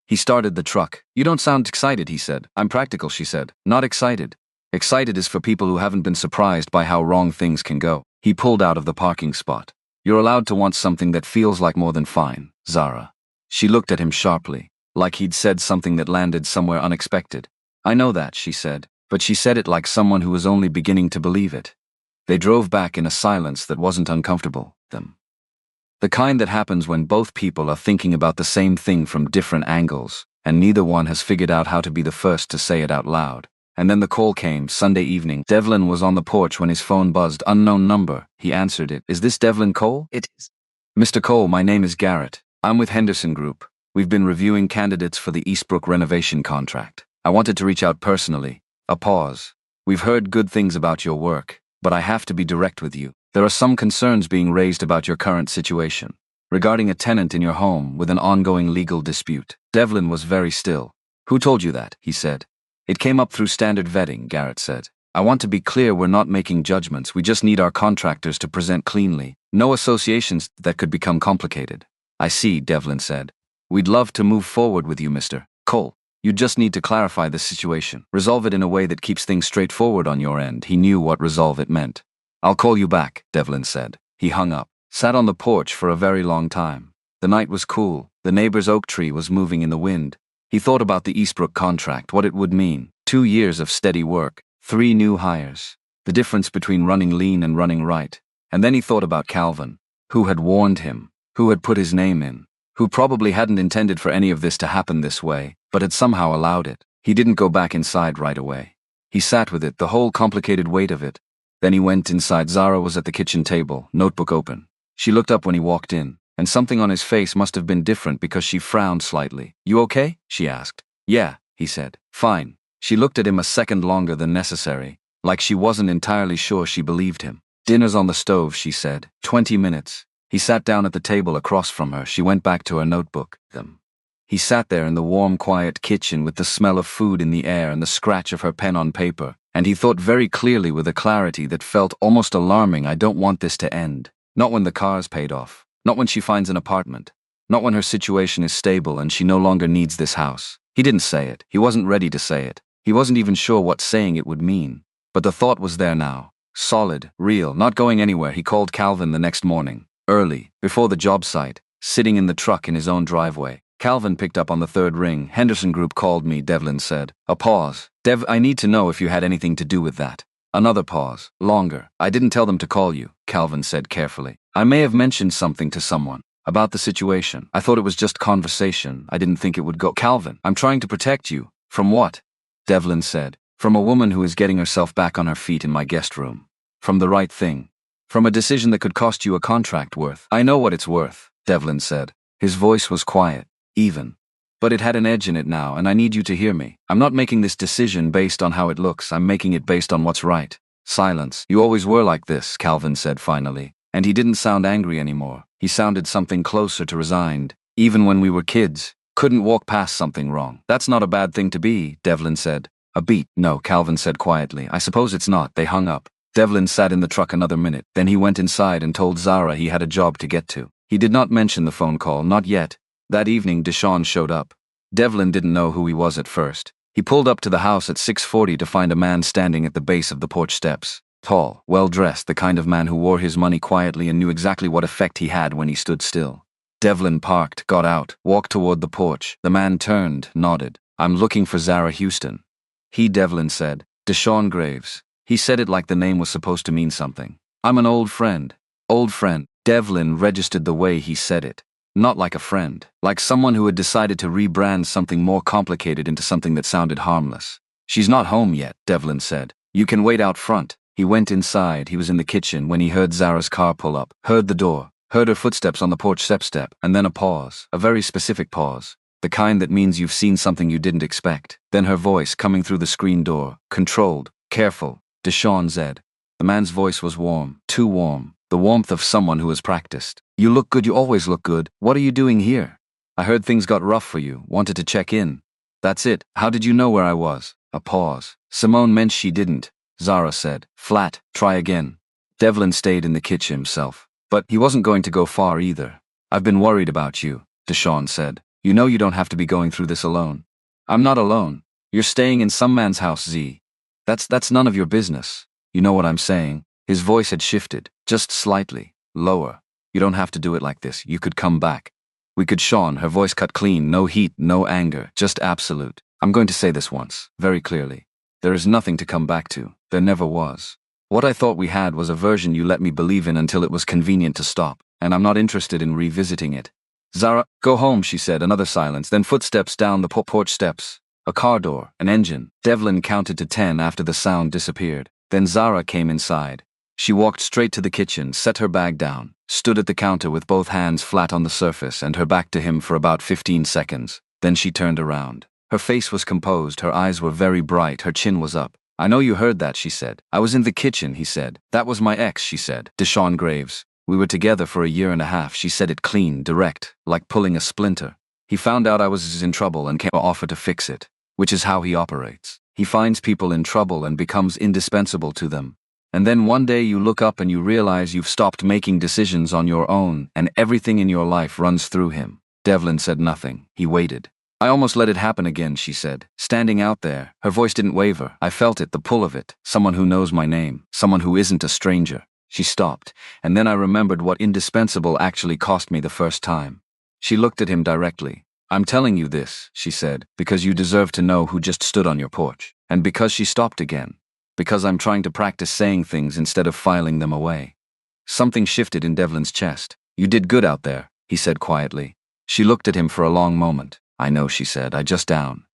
He started the truck. You don't sound excited, he said. I'm practical, she said. Not excited. Excited is for people who haven't been surprised by how wrong things can go. He pulled out of the parking spot. You're allowed to want something that feels like more than fine, Zara. She looked at him sharply, like he'd said something that landed somewhere unexpected. I know that, she said, but she said it like someone who was only beginning to believe it. They drove back in a silence that wasn't uncomfortable, them. The kind that happens when both people are thinking about the same thing from different angles, and neither one has figured out how to be the first to say it out loud. And then the call came, Sunday evening. Devlin was on the porch when his phone buzzed. Unknown number. He answered it. Is this Devlin Cole? It is. Mr. Cole, my name is Garrett. I'm with Henderson Group. We've been reviewing candidates for the Eastbrook renovation contract. I wanted to reach out personally. A pause. We've heard good things about your work, but I have to be direct with you. There are some concerns being raised about your current situation, regarding a tenant in your home with an ongoing legal dispute. Devlin was very still. Who told you that? He said. It came up through standard vetting, Garrett said. I want to be clear, we're not making judgments. We just need our contractors to present cleanly. No associations that could become complicated. I see, Devlin said. We'd love to move forward with you, Mr. Cole. You just need to clarify the situation. Resolve it in a way that keeps things straightforward on your end. He knew what resolve it meant. I'll call you back, Devlin said. He hung up, sat on the porch for a very long time. The night was cool. The neighbor's oak tree was moving in the wind. He thought about the Eastbrook contract, what it would mean. 2 years of steady work, 3 new hires. The difference between running lean and running right. And then he thought about Calvin, who had warned him, who had put his name in, who probably hadn't intended for any of this to happen this way, but had somehow allowed it. He didn't go back inside right away. He sat with it, the whole complicated weight of it. Then he went inside. Zara was at the kitchen table, notebook open. She looked up when he walked in, and something on his face must have been different because she frowned slightly. You okay? She asked. Yeah, he said. Fine. She looked at him a second longer than necessary, like she wasn't entirely sure she believed him. Dinner's on the stove, she said. 20 minutes. He sat down at the table across from her. She went back to her notebook. He sat there in the warm, quiet kitchen with the smell of food in the air and the scratch of her pen on paper, and he thought very clearly with a clarity that felt almost alarming. I don't want this to end. Not when the car's paid off. Not when she finds an apartment. Not when her situation is stable and she no longer needs this house. He didn't say it. He wasn't ready to say it. He wasn't even sure what saying it would mean. But the thought was there now. Solid, real, not going anywhere. He called Calvin the next morning, early, before the job site, sitting in the truck in his own driveway. Calvin picked up on the third ring. Henderson Group called me, Devlin said. A pause. Dev, I need to know if you had anything to do with that. Another pause. Longer. I didn't tell them to call you, Calvin said carefully. I may have mentioned something to someone about the situation. I thought it was just conversation. I didn't think it would go. Calvin, I'm trying to protect you. From what? Devlin said. From a woman who is getting herself back on her feet in my guest room. From the right thing. From a decision that could cost you a contract worth. I know what it's worth, Devlin said. His voice was quiet. Even. But it had an edge in it now, and I need you to hear me. I'm not making this decision based on how it looks. I'm making it based on what's right. Silence. You always were like this, Calvin said finally. And he didn't sound angry anymore. He sounded something closer to resigned. Even when we were kids. Couldn't walk past something wrong. That's not a bad thing to be, Devlin said. A beat. No, Calvin said quietly. I suppose it's not. They hung up. Devlin sat in the truck another minute. Then he went inside and told Zara he had a job to get to. He did not mention the phone call, not yet. That evening, Deshawn showed up. Devlin didn't know who he was at first. He pulled up to the house at 6:40 to find a man standing at the base of the porch steps. Tall, well-dressed, the kind of man who wore his money quietly and knew exactly what effect he had when he stood still. Devlin parked, got out, walked toward the porch. The man turned, nodded. I'm looking for Zara Houston. He, Devlin said. Deshaun Graves. He said it like the name was supposed to mean something. I'm an old friend. Old friend. Devlin registered the way he said it. Not like a friend. Like someone who had decided to rebrand something more complicated into something that sounded harmless. She's not home yet, Devlin said. You can wait out front. He went inside. He was in the kitchen when he heard Zara's car pull up, heard the door, heard her footsteps on the porch step, and then a pause, a very specific pause. The kind that means you've seen something you didn't expect. Then her voice coming through the screen door, controlled, careful. Deshaun said. The man's voice was warm, too warm. The warmth of someone who has practiced. You look good, you always look good. What are you doing here? I heard things got rough for you, wanted to check in. That's it. How did you know where I was? A pause. Simone meant she didn't. Zara said. Flat. Try again. Devlin stayed in the kitchen himself. But he wasn't going to go far either. I've been worried about you, Deshaun said. You know you don't have to be going through this alone. I'm not alone. You're staying in some man's house, Z. That's none of your business. You know what I'm saying? His voice had shifted, just slightly, lower. You don't have to do it like this. You could come back. We could. Sean, her voice cut clean, no heat, no anger, just absolute. I'm going to say this once, very clearly. There is nothing to come back to. There never was. What I thought we had was a version you let me believe in until it was convenient to stop, and I'm not interested in revisiting it. Zara, go home, she said. Another silence, then footsteps down the porch steps. A car door, an engine. Devlin counted to 10 after the sound disappeared. Then Zara came inside. She walked straight to the kitchen, set her bag down, stood at the counter with both hands flat on the surface and her back to him for about 15 seconds. Then she turned around. Her face was composed, her eyes were very bright, her chin was up. I know you heard that, she said. I was in the kitchen, he said. That was my ex, she said. Deshaun Graves. We were together for a year and a half. She said it clean, direct, like pulling a splinter. He found out I was in trouble and came to offer to fix it, which is how he operates. He finds people in trouble and becomes indispensable to them. And then one day you look up and you realize you've stopped making decisions on your own and everything in your life runs through him. Devlin said nothing. He waited. I almost let it happen again, she said. Standing out there, her voice didn't waver. I felt it, the pull of it. Someone who knows my name. Someone who isn't a stranger. She stopped, and then I remembered what indispensable actually cost me the first time. She looked at him directly. I'm telling you this, she said, because you deserve to know who just stood on your porch. And because she stopped again. Because I'm trying to practice saying things instead of filing them away. Something shifted in Devlin's chest. You did good out there, he said quietly. She looked at him for a long moment. I know, she said. I just down.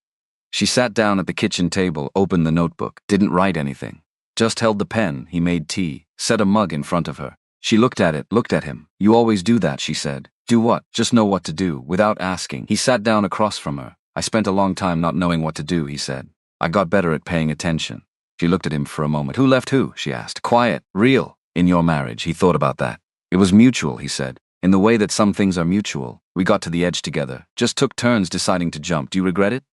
She sat down at the kitchen table, opened the notebook, didn't write anything. Just held the pen. He made tea, set a mug in front of her. She looked at it, looked at him. You always do that, she said. Do what? Just know what to do, without asking. He sat down across from her. I spent a long time not knowing what to do, he said. I got better at paying attention. She looked at him for a moment. Who left who? She asked. Quiet, real. In your marriage, he thought about that. It was mutual, he said. In the way that some things are mutual. We got to the edge together. Just took turns deciding to jump. Do you regret it?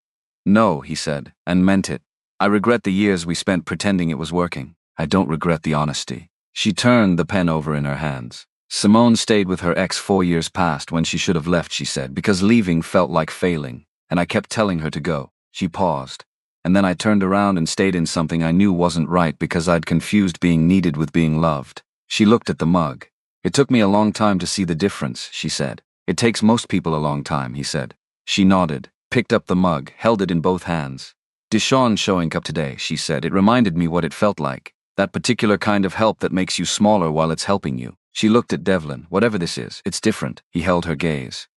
No, he said, and meant it. I regret the years we spent pretending it was working. I don't regret the honesty. She turned the pen over in her hands. Simone stayed with her ex 4 years past when she should have left, she said, because leaving felt like failing, and I kept telling her to go. She paused. And then I turned around and stayed in something I knew wasn't right because I'd confused being needed with being loved. She looked at the mug. It took me a long time to see the difference, she said. It takes most people a long time, he said. She nodded, picked up the mug, held it in both hands. Deshaun showing up today, she said. It reminded me what it felt like. That particular kind of help that makes you smaller while it's helping you. She looked at Devlin. Whatever this is, it's different. He held her gaze.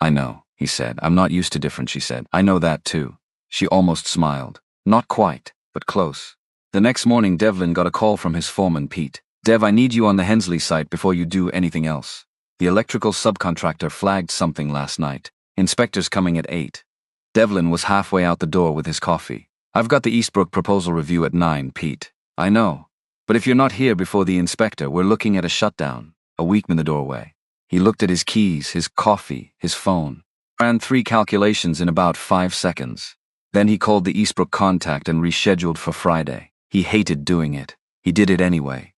I know, he said. I'm not used to different, she said. I know that too. She almost smiled. Not quite, but close. The next morning, Devlin got a call from his foreman, Pete. Dev, I need you on the Hensley site before you do anything else. The electrical subcontractor flagged something last night. Inspectors coming at 8. Devlin was halfway out the door with his coffee. I've got the Eastbrook proposal review at 9, Pete. I know. But if you're not here before the inspector, we're looking at a shutdown. A week in the doorway. He looked at his keys, his coffee, his phone. Ran 3 calculations in about 5 seconds. Then he called the Eastbrook contact and rescheduled for Friday. He hated doing it. He did it anyway.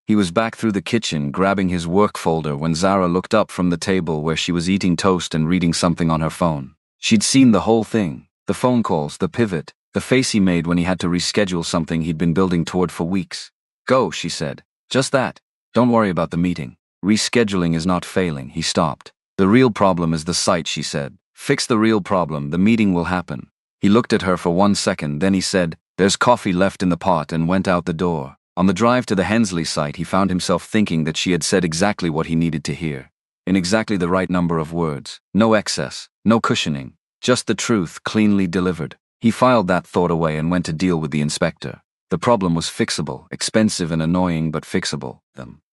He was back through the kitchen, grabbing his work folder when Zara looked up from the table where she was eating toast and reading something on her phone. She'd seen the whole thing. The phone calls, the pivot, the face he made when he had to reschedule something he'd been building toward for weeks. Go, she said. Just that. Don't worry about the meeting. Rescheduling is not failing. He stopped. The real problem is the site, she said. Fix the real problem. The meeting will happen. He looked at her for 1 second, then he said, "There's coffee left in the pot," and went out the door. On the drive to the Hensley site, he found himself thinking that she had said exactly what he needed to hear. In exactly the right number of words. No excess, no cushioning. Just the truth, cleanly delivered. He filed that thought away and went to deal with the inspector. The problem was fixable, expensive and annoying, but fixable.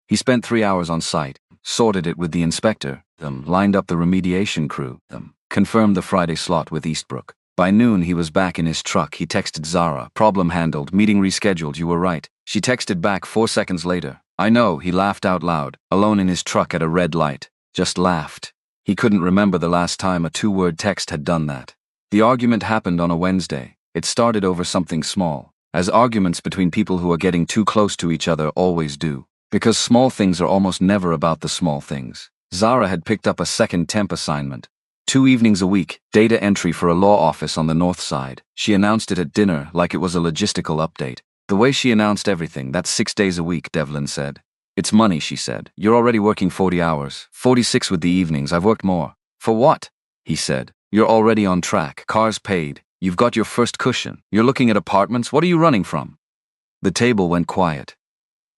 He spent 3 hours on site, sorted it with the inspector, lined up the remediation crew, confirmed the Friday slot with Eastbrook. By noon, he was back in his truck. He texted Zara, "Problem handled, meeting rescheduled, you were right." She texted back 4 seconds later, "I know." He laughed out loud, alone in his truck at a red light. Just laughed. He couldn't remember the last time a 2-word text had done that. The argument happened on a Wednesday. It started over something small, as arguments between people who are getting too close to each other always do. Because small things are almost never about the small things. Zara had picked up a second temp assignment. 2 evenings a week, data entry for a law office on the north side. She announced it at dinner like it was a logistical update. The way she announced everything, "That's 6 days a week," Devlin said. "It's money," she said. "You're already working 40 hours. 46 with the evenings. I've worked more." "For what?" he said. "You're already on track. Cars paid. You've got your first cushion. You're looking at apartments. What are you running from?" The table went quiet.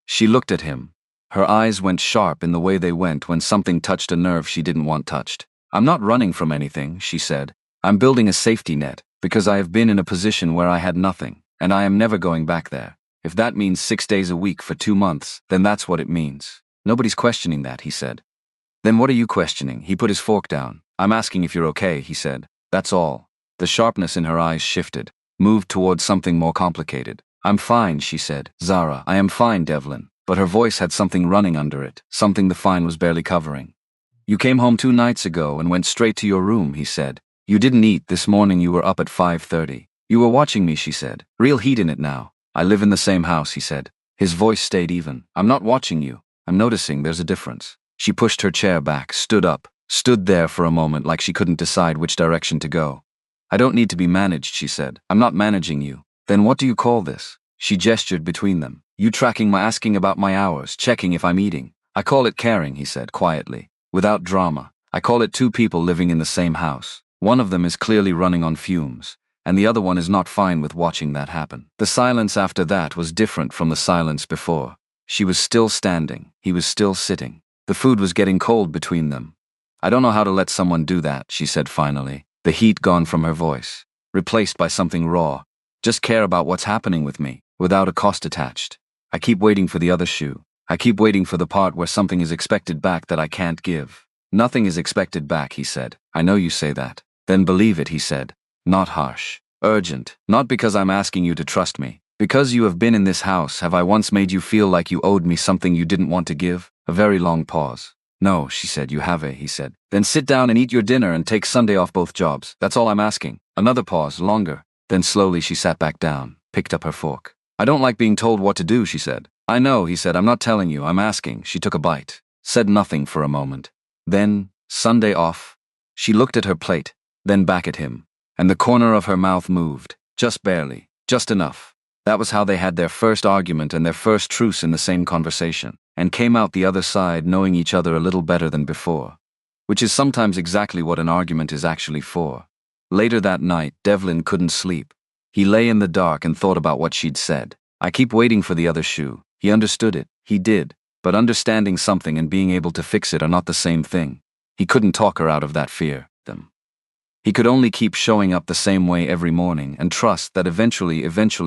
She looked at him. Her eyes went sharp in the way they went when something touched a nerve she didn't want touched. "I'm not running from anything," she said. "I'm building a safety net, because I have been in a position where I had nothing, and I am never going back there. If that means 6 days a week for 2 months, then that's what it means. Nobody's questioning that," he said. "Then what are you questioning?" He put his fork down. "I'm asking if you're okay," he said. "That's all." The sharpness in her eyes shifted, moved towards something more complicated. "I'm fine," she said. "Zara, I am fine, Devlin." But her voice had something running under it, something the fine was barely covering. "You came home 2 nights ago and went straight to your room," he said. "You didn't eat. This morning you were up at 5:30. You were watching me," she said. "Real heat in it now." "I live in the same house," he said. His voice stayed even. "I'm not watching you. I'm noticing there's a difference." She pushed her chair back, stood up, stood there for a moment like she couldn't decide which direction to go. "I don't need to be managed," she said. "I'm not managing you." "Then what do you call this?" She gestured between them. "You tracking my asking about my hours, checking if I'm eating." "I call it caring," he said quietly, without drama. "I call it 2 people living in the same house. One of them is clearly running on fumes, and the other one is not fine with watching that happen." The silence after that was different from the silence before. She was still standing. He was still sitting. The food was getting cold between them. "I don't know how to let someone do that," she said finally, the heat gone from her voice, replaced by something raw. "Just care about what's happening with me, without a cost attached. I keep waiting for the other shoe. I keep waiting for the part where something is expected back that I can't give." "Nothing is expected back," he said. "I know you say that." "Then believe it," he said. Not harsh. Urgent. "Not because I'm asking you to trust me. Because you have been in this house, have I once made you feel like you owed me something you didn't want to give?" A very long pause. "No," she said. "You have," he said. "Then sit down and eat your dinner and take Sunday off both jobs. That's all I'm asking." Another pause, longer. Then slowly she sat back down, picked up her fork. "I don't like being told what to do," she said. "I know," he said. "I'm not telling you, I'm asking." She took a bite, said nothing for a moment. Then, Sunday off. She looked at her plate, then back at him, and the corner of her mouth moved, just barely, just enough. That was how they had their first argument and their first truce in the same conversation, and came out the other side knowing each other a little better than before. Which is sometimes exactly what an argument is actually for. Later that night, Devlin couldn't sleep. He lay in the dark and thought about what she'd said. "I keep waiting for the other shoe." He understood it. He did. But understanding something and being able to fix it are not the same thing. He couldn't talk her out of that fear. He could only keep showing up the same way every morning and trust that eventually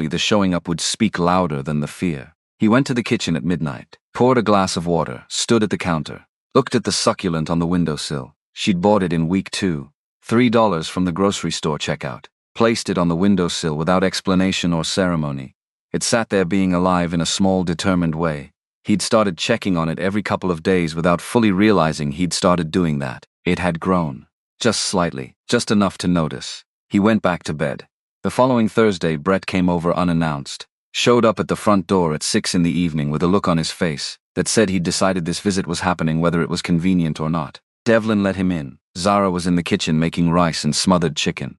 the showing up would speak louder than the fear. He went to the kitchen at midnight, poured a glass of water, stood at the counter, looked at the succulent on the windowsill. She'd bought it in week 2. $3 from the grocery store checkout. Placed it on the windowsill without explanation or ceremony. It sat there being alive in a small, determined way. He'd started checking on it every couple of days without fully realizing he'd started doing that. It had grown. Just slightly, just enough to notice. He went back to bed. The following Thursday, Brett came over unannounced. Showed up at the front door at 6 in the evening with a look on his face that said he'd decided this visit was happening whether it was convenient or not. Devlin let him in. Zara was in the kitchen making rice and smothered chicken.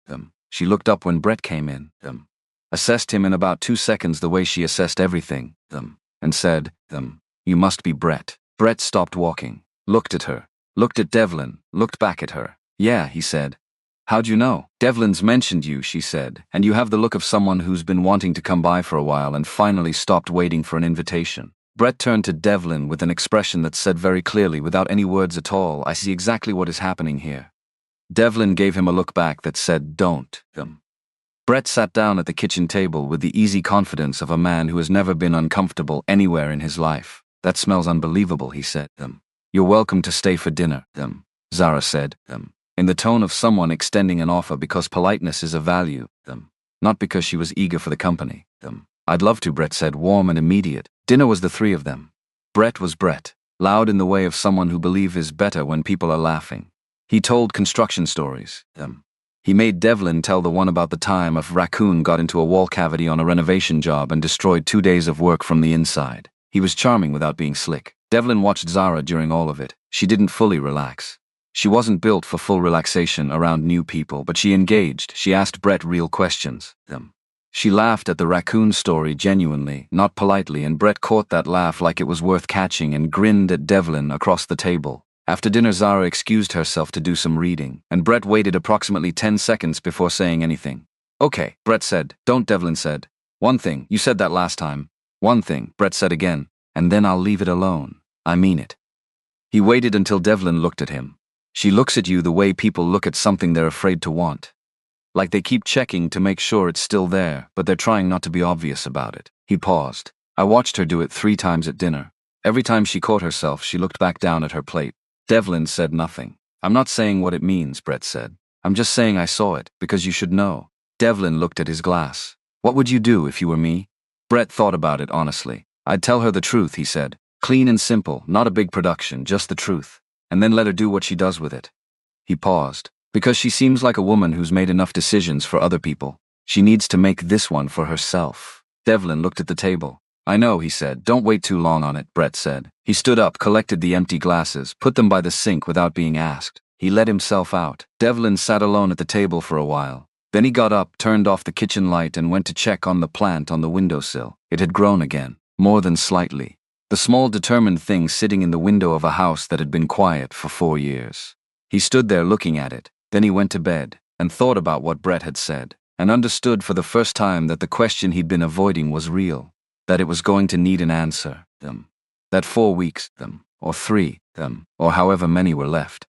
She looked up when Brett came in. Assessed him in about 2 seconds the way she assessed everything. And said, "You must be Brett." Brett stopped walking. Looked at her. Looked at Devlin. Looked back at her. "Yeah," he said. How'd you know? Devlin's mentioned you, she said, and you have the look of someone who's been wanting to come by for a while and finally stopped waiting for an invitation. Brett turned to Devlin with an expression that said very clearly, without any words at all, I see exactly what is happening here. Devlin gave him a look back that said, don't. Brett sat down at the kitchen table with the easy confidence of a man who has never been uncomfortable anywhere in his life. That smells unbelievable, he said. You're welcome to stay for dinner, Zara said, in the tone of someone extending an offer because politeness is a value, not because she was eager for the company. I'd love to, Brett said, warm and immediate. Dinner was the three of them. Brett was Brett, loud in the way of someone who believes is better when people are laughing. He told construction stories. He made Devlin tell the one about the time a raccoon got into a wall cavity on a renovation job and destroyed 2 days of work from the inside. He was charming without being slick. Devlin watched Zara during all of it. She didn't fully relax. She wasn't built for full relaxation around new people, but she engaged. She asked Brett real questions. She laughed at the raccoon story genuinely, not politely, and Brett caught that laugh like it was worth catching and grinned at Devlin across the table. After dinner, Zara excused herself to do some reading, and Brett waited approximately 10 seconds before saying anything. Okay, Brett said. Don't, Devlin said. One thing, you said that last time. One thing, Brett said again, and then I'll leave it alone. I mean it. He waited until Devlin looked at him. She looks at you the way people look at something they're afraid to want. Like they keep checking to make sure it's still there, but they're trying not to be obvious about it. He paused. I watched her do it 3 times at dinner. Every time she caught herself, she looked back down at her plate. Devlin said nothing. I'm not saying what it means, Brett said. I'm just saying I saw it, because you should know. Devlin looked at his glass. What would you do if you were me? Brett thought about it honestly. I'd tell her the truth, he said. Clean and simple, not a big production, just the truth. And then let her do what she does with it. He paused. Because she seems like a woman who's made enough decisions for other people. She needs to make this one for herself. Devlin looked at the table. I know, he said. Don't wait too long on it, Brett said. He stood up, collected the empty glasses, put them by the sink without being asked. He let himself out. Devlin sat alone at the table for a while. Then he got up, turned off the kitchen light, and went to check on the plant on the windowsill. It had grown again, more than slightly. The small determined thing sitting in the window of a house that had been quiet for 4 years. He stood there looking at it. Then he went to bed, and thought about what Brett had said, and understood for the first time that the question he'd been avoiding was real, that it was going to need an answer, that 4 weeks, or 3, or however many were left,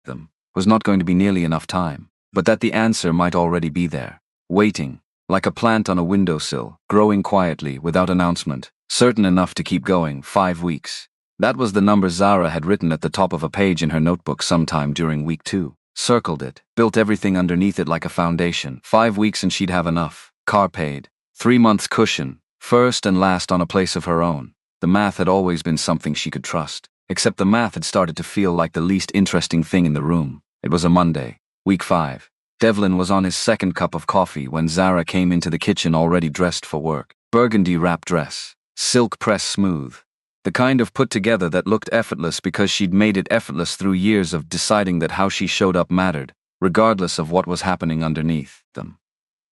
was not going to be nearly enough time, but that the answer might already be there, waiting, like a plant on a windowsill, growing quietly, without announcement, certain enough to keep going. 5 weeks. That was the number Zara had written at the top of a page in her notebook sometime during week 2. Circled it, built everything underneath it like a foundation. 5 weeks and she'd have enough. Car paid. 3 months cushion. First and last on a place of her own. The math had always been something she could trust. Except the math had started to feel like the least interesting thing in the room. It was a Monday. Week 5. Devlin was on his 2nd cup of coffee when Zara came into the kitchen already dressed for work. Burgundy wrap dress. Silk press smooth. The kind of put together that looked effortless because she'd made it effortless through years of deciding that how she showed up mattered, regardless of what was happening underneath them.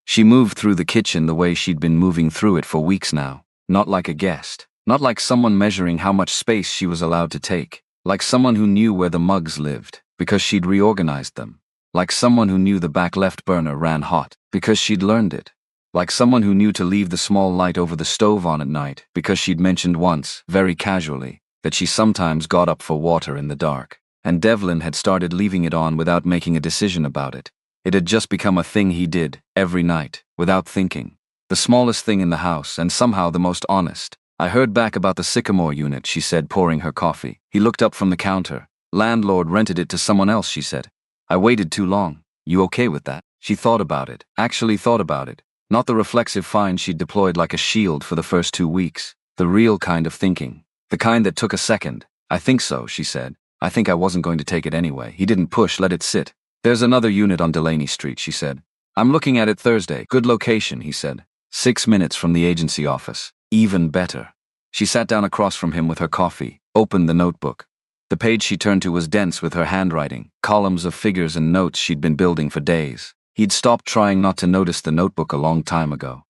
She moved through the kitchen the way she'd been moving through it for weeks now, not like a guest, not like someone measuring how much space she was allowed to take, like someone who knew where the mugs lived, because she'd reorganized them, like someone who knew the back left burner ran hot, because she'd learned it. Like someone who knew to leave the small light over the stove on at night because she'd mentioned once, very casually, that she sometimes got up for water in the dark. And Devlin had started leaving it on without making a decision about it. It had just become a thing he did, every night, without thinking. The smallest thing in the house, and somehow the most honest. I heard back about the Sycamore unit, she said, pouring her coffee. He looked up from the counter. Landlord rented it to someone else, she said. I waited too long. You okay with that? She thought about it, actually thought about it. Not the reflexive fine she'd deployed like a shield for the first 2 weeks. The real kind of thinking. The kind that took a second. I think so, she said. I think I wasn't going to take it anyway. He didn't push, let it sit. There's another unit on Delaney Street, she said. I'm looking at it Thursday. Good location, he said. 6 minutes from the agency office. Even better. She sat down across from him with her coffee, opened the notebook. The page she turned to was dense with her handwriting, columns of figures and notes she'd been building for days. He'd stopped trying not to notice the notebook a long time ago.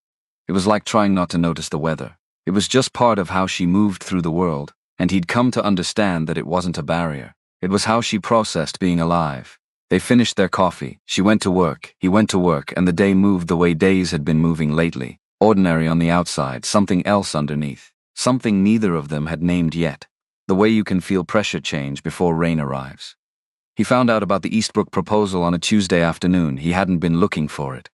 It was like trying not to notice the weather. It was just part of how she moved through the world, and he'd come to understand that it wasn't a barrier. It was how she processed being alive. They finished their coffee. She went to work. He went to work, and the day moved the way days had been moving lately. Ordinary on the outside, something else underneath. Something neither of them had named yet. The way you can feel pressure change before rain arrives. He found out about the Eastbrook proposal on a Tuesday afternoon. He hadn't been looking for it.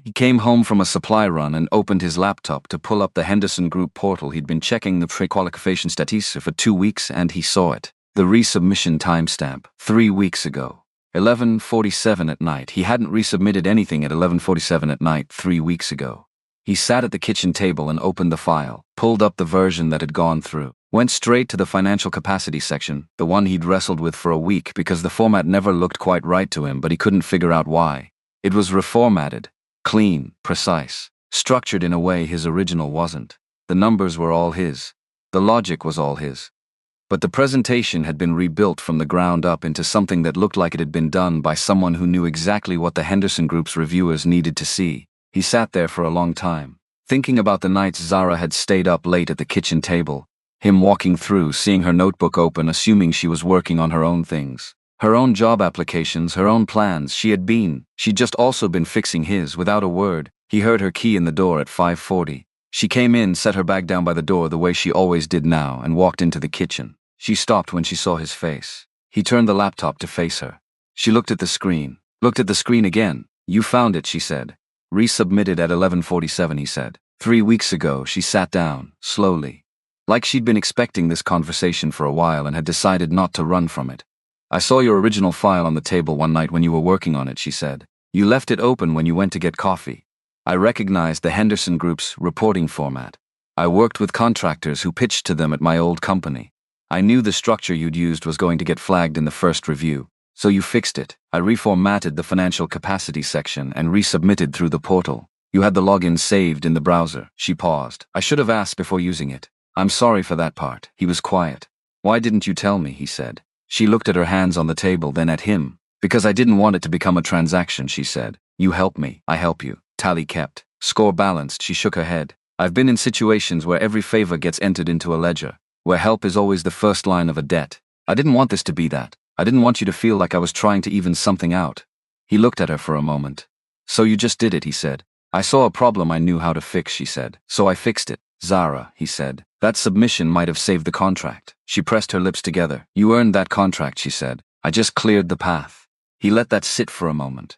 He came home from a supply run and opened his laptop to pull up the Henderson Group portal. He'd been checking the pre-qualification status for 2 weeks, and he saw it. The resubmission timestamp, 3 weeks ago. 11:47 at night. He hadn't resubmitted anything at 11:47 at night 3 weeks ago. He sat at the kitchen table and opened the file, pulled up the version that had gone through, went straight to the financial capacity section, the one he'd wrestled with for a week because the format never looked quite right to him, but he couldn't figure out why. It was reformatted. Clean, precise, structured in a way his original wasn't. The numbers were all his. The logic was all his. But the presentation had been rebuilt from the ground up into something that looked like it had been done by someone who knew exactly what the Henderson Group's reviewers needed to see. He sat there for a long time, thinking about the nights Zara had stayed up late at the kitchen table, him walking through, seeing her notebook open, assuming she was working on her own things. Her own job applications, her own plans. She'd just also been fixing his, without a word. He heard her key in the door at 5:40. She came in, set her bag down by the door the way she always did now, and walked into the kitchen. She stopped when she saw his face. He turned the laptop to face her. She looked at the screen again. "You found it," she said. "Resubmitted at 11:47, he said. 3 weeks ago." She sat down, slowly. Like she'd been expecting this conversation for a while and had decided not to run from it. "I saw your original file on the table one night when you were working on it," she said. "You left it open when you went to get coffee. I recognized the Henderson Group's reporting format. I worked with contractors who pitched to them at my old company. I knew the structure you'd used was going to get flagged in the first review, so you fixed it. I reformatted the financial capacity section and resubmitted through the portal. You had the login saved in the browser." She paused. "I should have asked before using it. I'm sorry for that part." He was quiet. "Why didn't you tell me?" he said. She looked at her hands on the table, then at him. "Because I didn't want it to become a transaction," she said. "You help me, I help you. Tally kept. Score balanced." She shook her head. "I've been in situations where every favor gets entered into a ledger, where help is always the first line of a debt. I didn't want this to be that. I didn't want you to feel like I was trying to even something out." He looked at her for a moment. "So you just did it," he said. "I saw a problem I knew how to fix," she said. "So I fixed it." "Zara," he said, "that submission might have saved the contract." She pressed her lips together. "You earned that contract," she said. "I just cleared the path." He let that sit for a moment.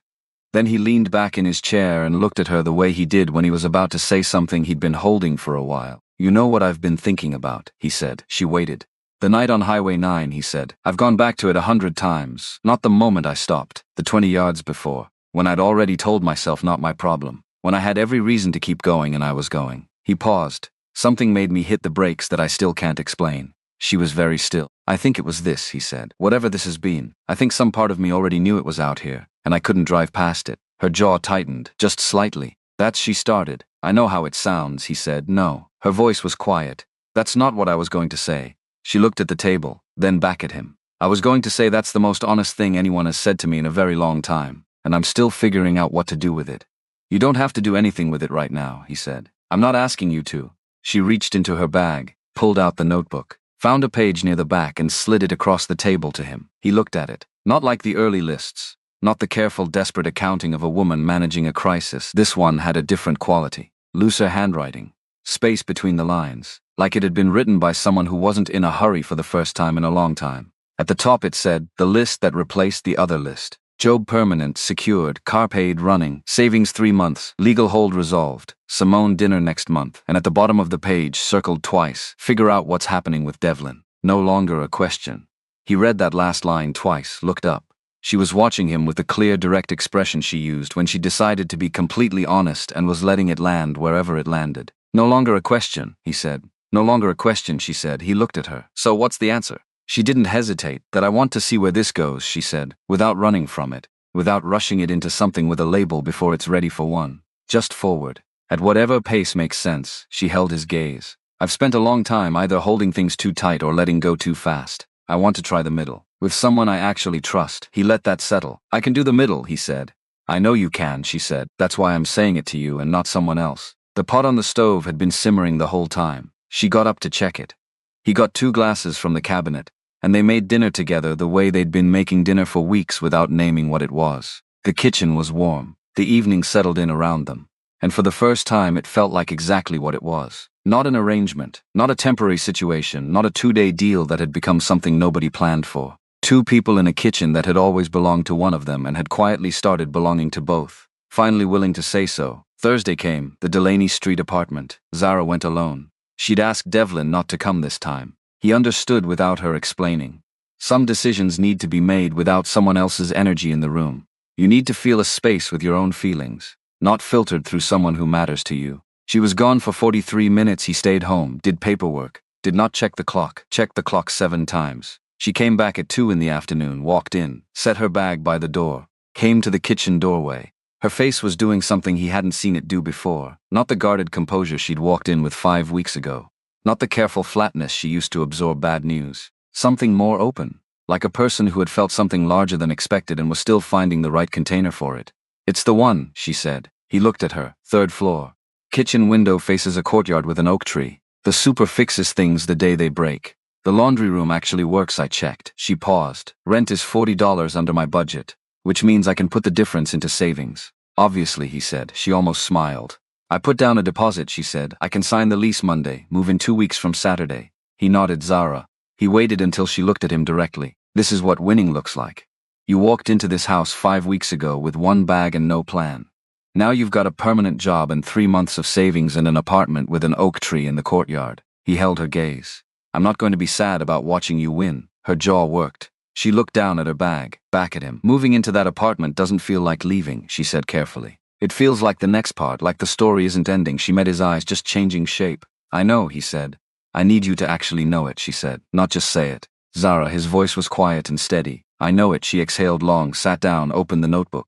Then he leaned back in his chair and looked at her the way he did when he was about to say something he'd been holding for a while. "You know what I've been thinking about," he said. She waited. "The night on Highway 9, he said. "I've gone back to it 100 times. Not the moment I stopped, the 20 yards before, when I'd already told myself not my problem, when I had every reason to keep going and I was going." He paused. "Something made me hit the brakes that I still can't explain." She was very still. "I think it was this," he said. "Whatever this has been, I think some part of me already knew it was out here, and I couldn't drive past it." Her jaw tightened, just slightly. "That's," she started. "I know how it sounds," he said. "No." Her voice was quiet. "That's not what I was going to say." She looked at the table, then back at him. "I was going to say that's the most honest thing anyone has said to me in a very long time, and I'm still figuring out what to do with it." "You don't have to do anything with it right now," he said. "I'm not asking you to." She reached into her bag, pulled out the notebook, found a page near the back and slid it across the table to him. He looked at it. Not like the early lists, not the careful, desperate accounting of a woman managing a crisis. This one had a different quality. Looser handwriting. Space between the lines. Like it had been written by someone who wasn't in a hurry for the first time in a long time. At the top it said, "The list that replaced the other list. Job permanent, secured, car paid, running, savings 3 months, legal hold resolved, Simone dinner next month." And at the bottom of the page, circled twice, "Figure out what's happening with Devlin. No longer a question." He read that last line twice, looked up. She was watching him with the clear, direct expression she used when she decided to be completely honest and was letting it land wherever it landed. "No longer a question," he said. "No longer a question," she said. He looked at her. "So what's the answer?" She didn't hesitate. "That I want to see where this goes," she said, without running from it, without rushing it into something with a label before it's ready for one. "Just forward. At whatever pace makes sense." She held his gaze. "I've spent a long time either holding things too tight or letting go too fast. I want to try the middle. With someone I actually trust." He let that settle. "I can do the middle," he said. "I know you can," she said. "That's why I'm saying it to you and not someone else." The pot on the stove had been simmering the whole time. She got up to check it. He got 2 glasses from the cabinet, and they made dinner together the way they'd been making dinner for weeks without naming what it was. The kitchen was warm. The evening settled in around them. And for the first time it felt like exactly what it was. Not an arrangement, not a temporary situation, not a 2-day deal that had become something nobody planned for. Two people in a kitchen that had always belonged to one of them and had quietly started belonging to both. Finally willing to say so. Thursday came, the Delaney Street apartment. Zara went alone. She'd asked Devlin not to come this time. He understood without her explaining. Some decisions need to be made without someone else's energy in the room. You need to feel a space with your own feelings, not filtered through someone who matters to you. She was gone for 43 minutes. He stayed home, did paperwork, did not checked the clock 7 times. She came back at 2 in the afternoon, walked in, set her bag by the door, came to the kitchen doorway. Her face was doing something he hadn't seen it do before, not the guarded composure she'd walked in with 5 weeks ago, not the careful flatness she used to absorb bad news. Something more open, like a person who had felt something larger than expected and was still finding the right container for it. "It's the one," she said. He looked at her. 3rd floor. Kitchen window faces a courtyard with an oak tree. The super fixes things the day they break. The laundry room actually works, I checked. She paused. Rent is $40 under my budget, which means I can put the difference into savings. Obviously, he said. She almost smiled. I put down a deposit, she said. I can sign the lease Monday, move in 2 weeks from Saturday. He nodded. Zara. He waited until she looked at him directly. This is what winning looks like. You walked into this house 5 weeks ago with one bag and no plan. Now you've got a permanent job and 3 months of savings and an apartment with an oak tree in the courtyard. He held her gaze. I'm not going to be sad about watching you win. Her jaw worked. She looked down at her bag, back at him. Moving into that apartment doesn't feel like leaving, she said carefully. It feels like the next part, like the story isn't ending. She met his eyes, just changing shape. I know, he said. I need you to actually know it, she said, not just say it. Zara, his voice was quiet and steady. I know it. She exhaled long, sat down, opened the notebook.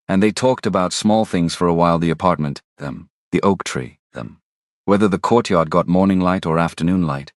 And they talked about small things for a while. The apartment, the oak tree, whether the courtyard got morning light or afternoon light,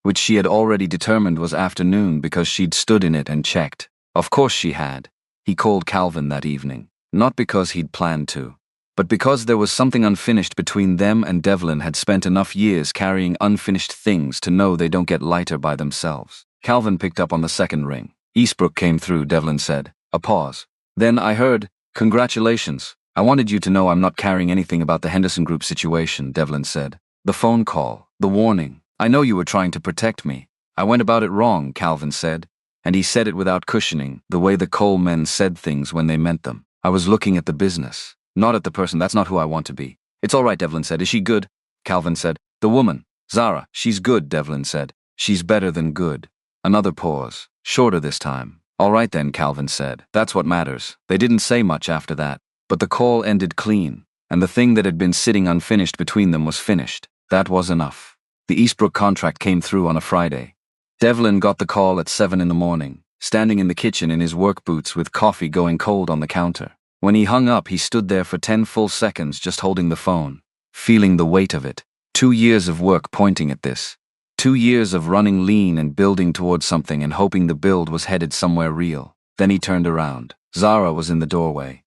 which she had already determined was afternoon because she'd stood in it and checked. Of course she had. He called Calvin that evening, not because he'd planned to, but because there was something unfinished between them, and Devlin had spent enough years carrying unfinished things to know they don't get lighter by themselves. Calvin picked up on the second ring. Eastbrook came through, Devlin said. A pause. Then I heard, congratulations. I wanted you to know I'm not carrying anything about the Henderson Group situation, Devlin said. The phone call, the warning. I know you were trying to protect me. I went about it wrong, Calvin said. And he said it without cushioning, the way the Cole men said things when they meant them. I was looking at the business, not at the person. That's not who I want to be. It's all right, Devlin said. Is she good? Calvin said. The woman. Zara. She's good, Devlin said. She's better than good. Another pause. Shorter this time. All right then, Calvin said. That's what matters. They didn't say much after that. But the call ended clean, and the thing that had been sitting unfinished between them was finished. That was enough. The Eastbrook contract came through on a Friday. Devlin got the call at 7 in the morning, standing in the kitchen in his work boots with coffee going cold on the counter. When he hung up, he stood there for 10 full seconds just holding the phone, feeling the weight of it. 2 years of work pointing at this. 2 years of running lean and building towards something and hoping the build was headed somewhere real. Then he turned around. Zara was in the doorway,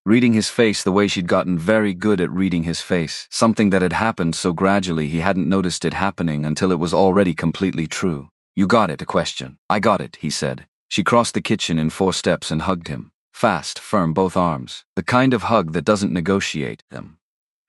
reading his face the way she'd gotten very good at reading his face, something that had happened so gradually he hadn't noticed it happening until it was already completely true. You got it, a question. I got it, he said. She crossed the kitchen in 4 steps and hugged him. Fast, firm, both arms. The kind of hug that doesn't negotiate them.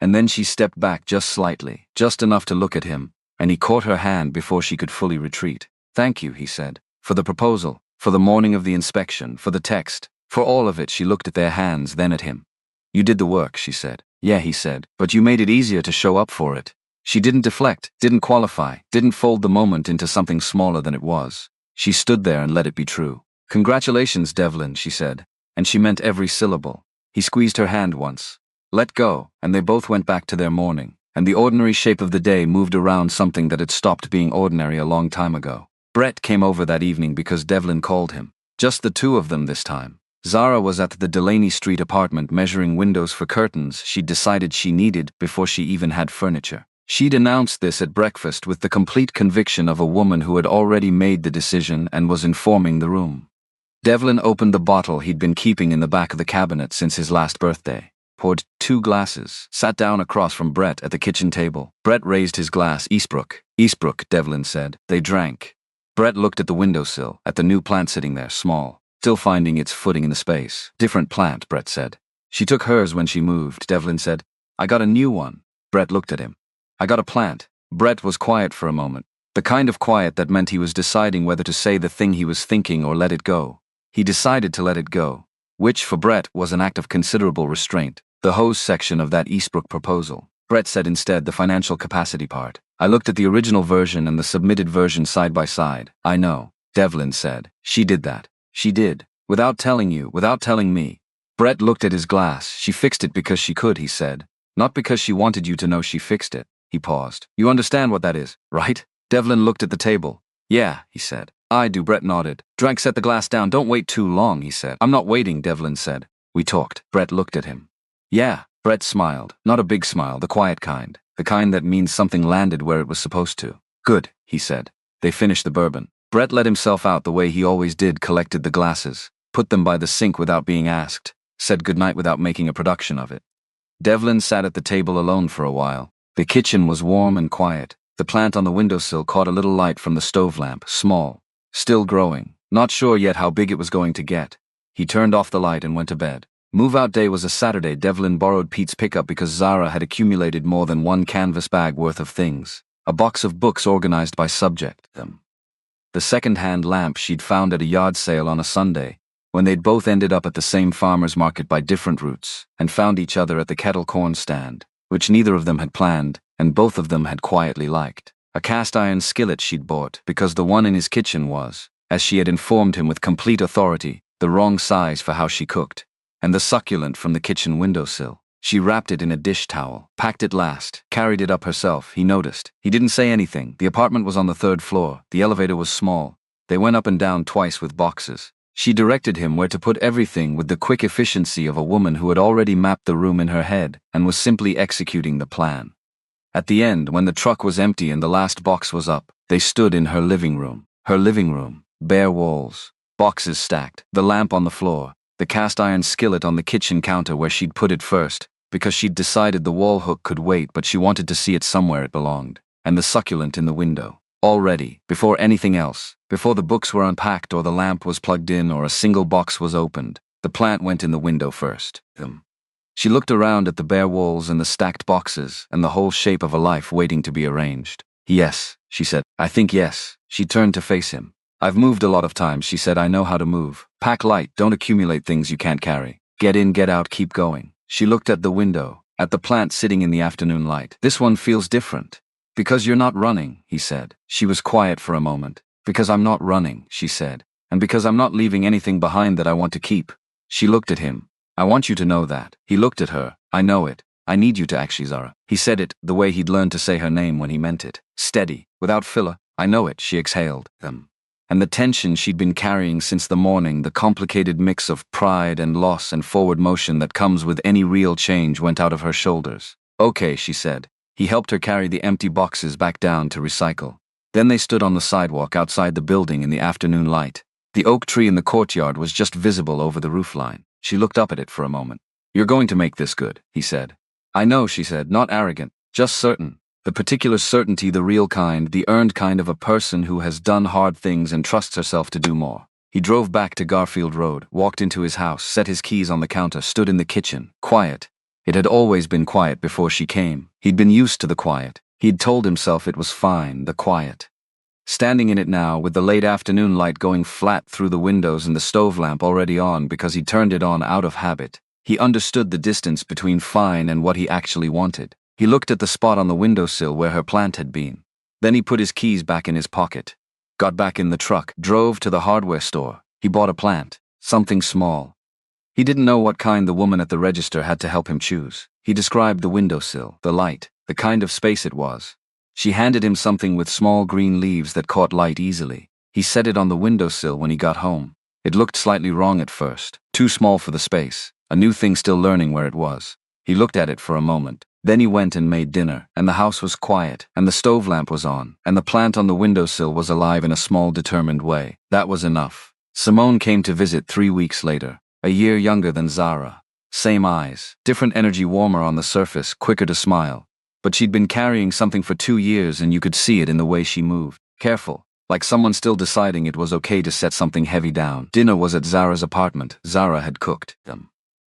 And then she stepped back just slightly, just enough to look at him, and he caught her hand before she could fully retreat. Thank you, he said. For the proposal, for the morning of the inspection, for the text, for all of it. She looked at their hands, then at him. You did the work, she said. Yeah, he said, but you made it easier to show up for it. She didn't deflect, didn't qualify, didn't fold the moment into something smaller than it was. She stood there and let it be true. Congratulations, Devlin, she said, and she meant every syllable. He squeezed her hand once. Let go, and they both went back to their morning, and the ordinary shape of the day moved around something that had stopped being ordinary a long time ago. Brett came over that evening because Devlin called him. Just the two of them this time. Zara was at the Delaney Street apartment measuring windows for curtains she'd decided she needed before she even had furniture. She'd announced this at breakfast with the complete conviction of a woman who had already made the decision and was informing the room. Devlin opened the bottle he'd been keeping in the back of the cabinet since his last birthday, poured 2 glasses, sat down across from Brett at the kitchen table. Brett raised his glass. Eastbrook, Devlin said. They drank. Brett looked at the windowsill, at the new plant sitting there, small, still finding its footing in the space. Different plant, Brett said. She took hers when she moved, Devlin said. I got a new one. Brett looked at him. I got a plant. Brett was quiet for a moment. The kind of quiet that meant he was deciding whether to say the thing he was thinking or let it go. He decided to let it go, which for Brett was an act of considerable restraint. The hose section of that Eastbrook proposal. Brett said instead the financial capacity part. I looked at the original version and the submitted version side by side. I know, Devlin said. She did that. She did. Without telling you, without telling me. Brett looked at his glass. She fixed it because she could, he said. Not because she wanted you to know she fixed it. He paused. You understand what that is, right? Devlin looked at the table. Yeah, he said. I do, Brett nodded. Drank set the glass down. Don't wait too long, he said. I'm not waiting, Devlin said. We talked. Brett looked at him. Yeah, Brett smiled. Not a big smile, the quiet kind. The kind that means something landed where it was supposed to. Good, he said. They finished the bourbon. Brett let himself out the way he always did, collected the glasses, put them by the sink without being asked, said goodnight without making a production of it. Devlin sat at the table alone for a while. The kitchen was warm and quiet. The plant on the windowsill caught a little light from the stove lamp, small, still growing, not sure yet how big it was going to get. He turned off the light and went to bed. Move-out day was a Saturday. Devlin borrowed Pete's pickup because Zara had accumulated more than one canvas bag worth of things. A box of books organized by subject. The second-hand lamp she'd found at a yard sale on a Sunday, when they'd both ended up at the same farmer's market by different routes, and found each other at the kettle corn stand, which neither of them had planned, and both of them had quietly liked. A cast-iron skillet she'd bought, because the one in his kitchen was, as she had informed him with complete authority, the wrong size for how she cooked. And the succulent from the kitchen windowsill. She wrapped it in a dish towel, packed it last, carried it up herself, he noticed. He didn't say anything. The apartment was on the 3rd floor. The elevator was small. They went up and down twice with boxes. She directed him where to put everything with the quick efficiency of a woman who had already mapped the room in her head and was simply executing the plan. At the end, when the truck was empty and the last box was up, they stood in her living room. Her living room. Bare walls. Boxes stacked. The lamp on the floor. The cast-iron skillet on the kitchen counter where she'd put it first, because she'd decided the wall hook could wait but she wanted to see it somewhere it belonged. And the succulent in the window. All ready, before anything else, before the books were unpacked or the lamp was plugged in or a single box was opened, the plant went in the window first. She looked around at the bare walls and the stacked boxes and the whole shape of a life waiting to be arranged. Yes, she said. I think yes. She turned to face him. I've moved a lot of times, she said. I know how to move. Pack light, don't accumulate things you can't carry. Get in, get out, keep going. She looked at the window, at the plant sitting in the afternoon light. This one feels different. Because you're not running, he said. She was quiet for a moment. Because I'm not running, she said. And because I'm not leaving anything behind that I want to keep. She looked at him. I want you to know that. He looked at her. I know it. I need you to actually, Zara. He said it the way he'd learned to say her name when he meant it. Steady, without filler. I know it, she exhaled. And the tension she'd been carrying since the morning, the complicated mix of pride and loss and forward motion that comes with any real change, went out of her shoulders. Okay, she said. He helped her carry the empty boxes back down to recycle. Then they stood on the sidewalk outside the building in the afternoon light. The oak tree in the courtyard was just visible over the roofline. She looked up at it for a moment. You're going to make this good, he said. I know, she said, not arrogant, just certain. The particular certainty, the real kind, the earned kind of a person who has done hard things and trusts herself to do more. He drove back to Garfield Road, walked into his house, set his keys on the counter, stood in the kitchen, quiet. It had always been quiet before she came. He'd been used to the quiet. He'd told himself it was fine, the quiet. Standing in it now, with the late afternoon light going flat through the windows and the stove lamp already on because he turned it on out of habit, he understood the distance between fine and what he actually wanted. He looked at the spot on the windowsill where her plant had been. Then he put his keys back in his pocket, got back in the truck, drove to the hardware store. He bought a plant, something small. He didn't know what kind the woman at the register had to help him choose. He described the windowsill, the light, the kind of space it was. She handed him something with small green leaves that caught light easily. He set it on the windowsill when he got home. It looked slightly wrong at first, too small for the space, a new thing still learning where it was. He looked at it for a moment. Then he went and made dinner, and the house was quiet, and the stove lamp was on, and the plant on the windowsill was alive in a small, determined way. That was enough. Simone came to visit 3 weeks later, a year younger than Zara. Same eyes, different energy, warmer on the surface, quicker to smile. But she'd been carrying something for 2 years and you could see it in the way she moved. Careful, like someone still deciding it was okay to set something heavy down. Dinner was at Zara's apartment. Zara had cooked them.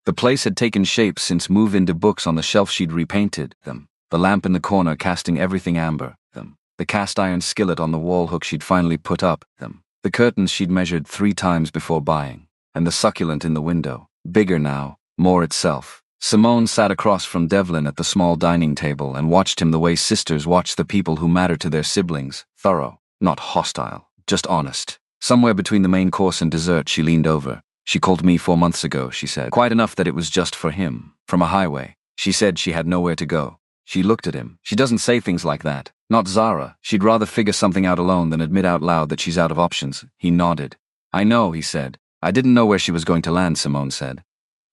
The place had taken shape since move-in to books on the shelf she'd repainted them. The lamp in the corner casting everything amber them. The cast iron skillet on the wall hook she'd finally put up them. The curtains she'd measured 3 times before buying. And the succulent in the window. Bigger now, more itself. Simone sat across from Devlin at the small dining table and watched him the way sisters watch the people who matter to their siblings. Thorough, not hostile, just honest. Somewhere between the main course and dessert she leaned over. She called me 4 months ago, she said. Quite enough that it was just for him. From a highway. She said she had nowhere to go. She looked at him. She doesn't say things like that. Not Zara. She'd rather figure something out alone than admit out loud that she's out of options. He nodded. I know, he said. I didn't know where she was going to land, Simone said.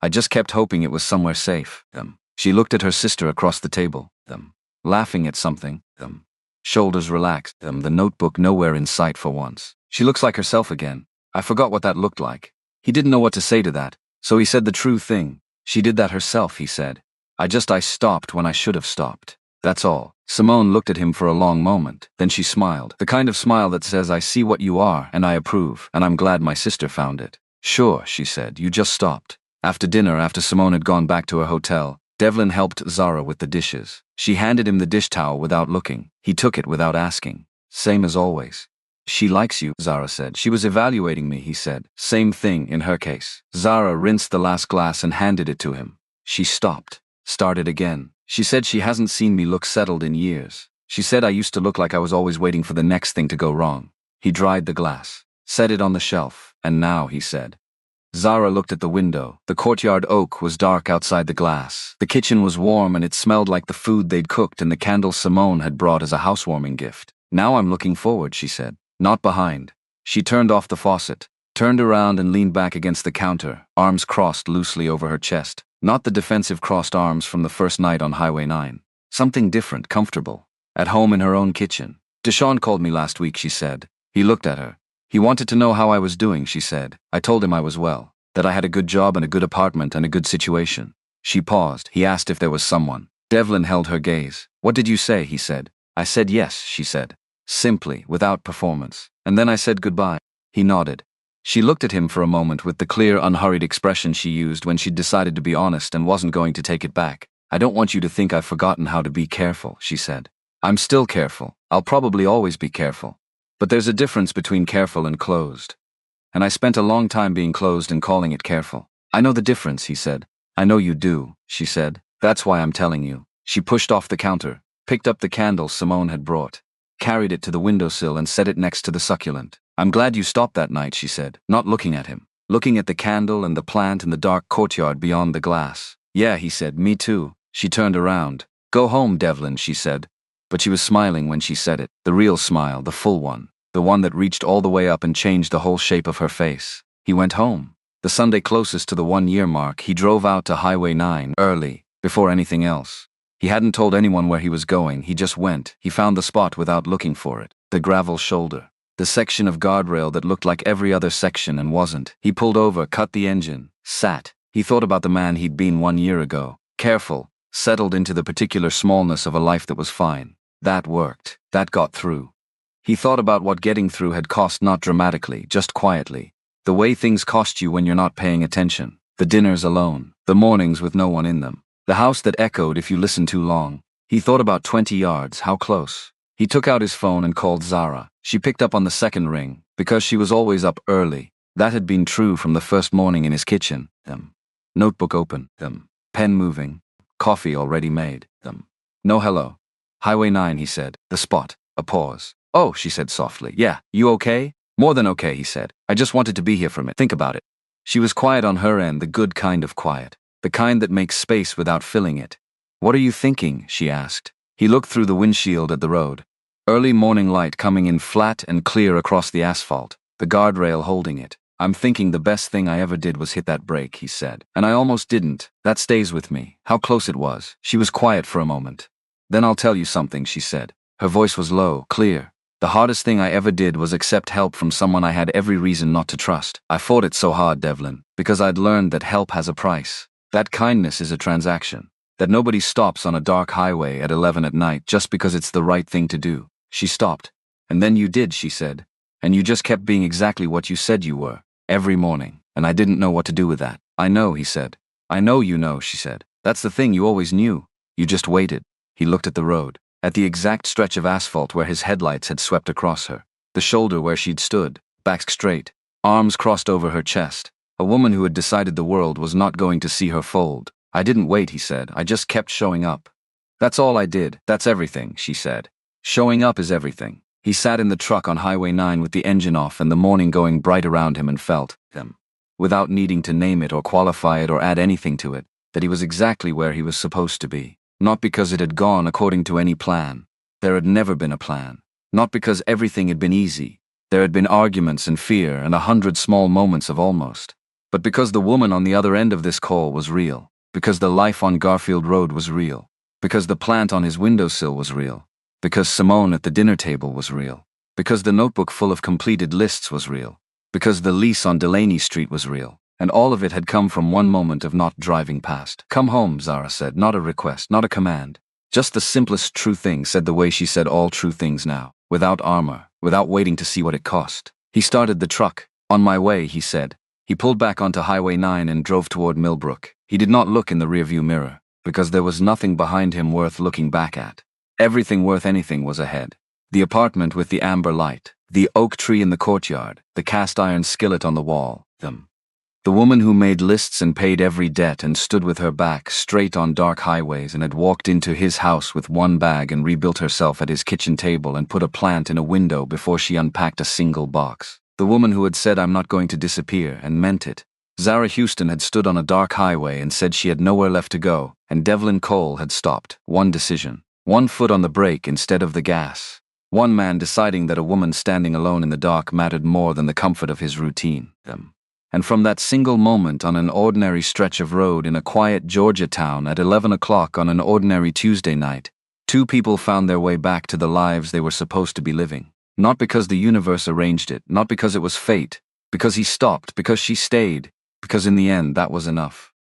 I just kept hoping it was somewhere safe. She looked at her sister across the table. Laughing at something. Shoulders relaxed. The notebook nowhere in sight for once. She looks like herself again. I forgot what that looked like. He didn't know what to say to that, so he said the true thing. She did that herself, he said. I stopped when I should have stopped. That's all. Simone looked at him for a long moment. Then she smiled. The kind of smile that says, I see what you are, and I approve, and I'm glad my sister found it. Sure, she said, you just stopped. After dinner, after Simone had gone back to her hotel, Devlin helped Zara with the dishes. She handed him the dish towel without looking. He took it without asking. Same as always. She likes you, Zara said. She was evaluating me, he said. Same thing in her case. Zara rinsed the last glass and handed it to him. She stopped. Started again. She said she hasn't seen me look settled in years. She said I used to look like I was always waiting for the next thing to go wrong. He dried the glass. Set it on the shelf. And now, he said. Zara looked at the window. The courtyard oak was dark outside the glass. The kitchen was warm and it smelled like the food they'd cooked and the candles Simone had brought as a housewarming gift. Now I'm looking forward, she said. Not behind. She turned off the faucet, turned around and leaned back against the counter, arms crossed loosely over her chest. Not the defensive crossed arms from the first night on Highway 9. Something different, comfortable. At home in her own kitchen. Deshaun called me last week, she said. He looked at her. He wanted to know how I was doing, she said. I told him I was well, that I had a good job and a good apartment and a good situation. She paused. He asked if there was someone. Devlin held her gaze. What did you say, he said. I said yes, she said. Simply, without performance. And then I said goodbye. He nodded. She looked at him for a moment with the clear, unhurried expression she used when she'd decided to be honest and wasn't going to take it back. I don't want you to think I've forgotten how to be careful, she said. I'm still careful. I'll probably always be careful. But there's a difference between careful and closed. And I spent a long time being closed and calling it careful. I know the difference, he said. I know you do, she said. That's why I'm telling you. She pushed off the counter, picked up the candle Simone had brought, carried it to the windowsill and set it next to the succulent. I'm glad you stopped that night, she said, not looking at him, looking at the candle and the plant in the dark courtyard beyond the glass. Yeah, he said, me too. She turned around. Go home, Devlin, she said. But she was smiling when she said it, the real smile, the full one, the one that reached all the way up and changed the whole shape of her face. He went home. The Sunday closest to the 1-year mark, he drove out to Highway 9 early, before anything else. He hadn't told anyone where he was going, he just went. He found the spot without looking for it. The gravel shoulder. The section of guardrail that looked like every other section and wasn't. He pulled over, cut the engine, sat. He thought about the man he'd been 1 year ago. Careful, settled into the particular smallness of a life that was fine. That worked. That got through. He thought about what getting through had cost, not dramatically, just quietly. The way things cost you when you're not paying attention. The dinners alone. The mornings with no one in them. The house that echoed if you listened too long. He thought about 20 yards, how close. He took out his phone and called Zara. She picked up on the second ring, because she was always up early. That had been true from the first morning in his kitchen. Notebook open. Pen moving. Coffee already made. No hello. Highway 9, he said. The spot. A pause. Oh, she said softly. Yeah, you okay? More than okay, he said. I just wanted to be here for a minute. Think about it. She was quiet on her end, the good kind of quiet. The kind that makes space without filling it. What are you thinking? She asked. He looked through the windshield at the road. Early morning light coming in flat and clear across the asphalt, the guardrail holding it. I'm thinking the best thing I ever did was hit that brake, he said. And I almost didn't. That stays with me. How close it was. She was quiet for a moment. Then I'll tell you something, she said. Her voice was low, clear. The hardest thing I ever did was accept help from someone I had every reason not to trust. I fought it so hard, Devlin, because I'd learned that help has a price. That kindness is a transaction. That nobody stops on a dark highway at 11 at night just because it's the right thing to do. She stopped. And then you did, she said. And you just kept being exactly what you said you were, every morning, and I didn't know what to do with that. I know, he said. I know you know, she said. That's the thing, you always knew. You just waited. He looked at the road, at the exact stretch of asphalt where his headlights had swept across her, the shoulder where she'd stood, back straight, arms crossed over her chest, a woman who had decided the world was not going to see her fold. I didn't wait, he said. I just kept showing up. That's all I did. That's everything, she said. Showing up is everything. He sat in the truck on Highway 9 with the engine off and the morning going bright around him and felt them, without needing to name it or qualify it or add anything to it, that he was exactly where he was supposed to be. Not because it had gone according to any plan. There had never been a plan. Not because everything had been easy. There had been arguments and fear and 100 small moments of almost. But because the woman on the other end of this call was real. Because the life on Garfield Road was real. Because the plant on his windowsill was real. Because Simone at the dinner table was real. Because the notebook full of completed lists was real. Because the lease on Delaney Street was real. And all of it had come from one moment of not driving past. Come home, Zara said, not a request, not a command. Just the simplest true thing, said the way she said all true things now. Without armor, without waiting to see what it cost. He started the truck. On my way, he said. He pulled back onto Highway 9 and drove toward Millbrook. He did not look in the rearview mirror, because there was nothing behind him worth looking back at. Everything worth anything was ahead. The apartment with the amber light, the oak tree in the courtyard, the cast iron skillet on the wall, them. The woman who made lists and paid every debt and stood with her back straight on dark highways and had walked into his house with one bag and rebuilt herself at his kitchen table and put a plant in a window before she unpacked a single box. The woman who had said, I'm not going to disappear, and meant it. Zara Houston had stood on a dark highway and said she had nowhere left to go, and Devlin Cole had stopped. One decision. One foot on the brake instead of the gas. One man deciding that a woman standing alone in the dark mattered more than the comfort of his routine. And from that single moment on an ordinary stretch of road in a quiet Georgia town at 11 o'clock on an ordinary Tuesday night, two people found their way back to the lives they were supposed to be living. Not because the universe arranged it, not because it was fate, because he stopped, because she stayed, because in the end that was enough.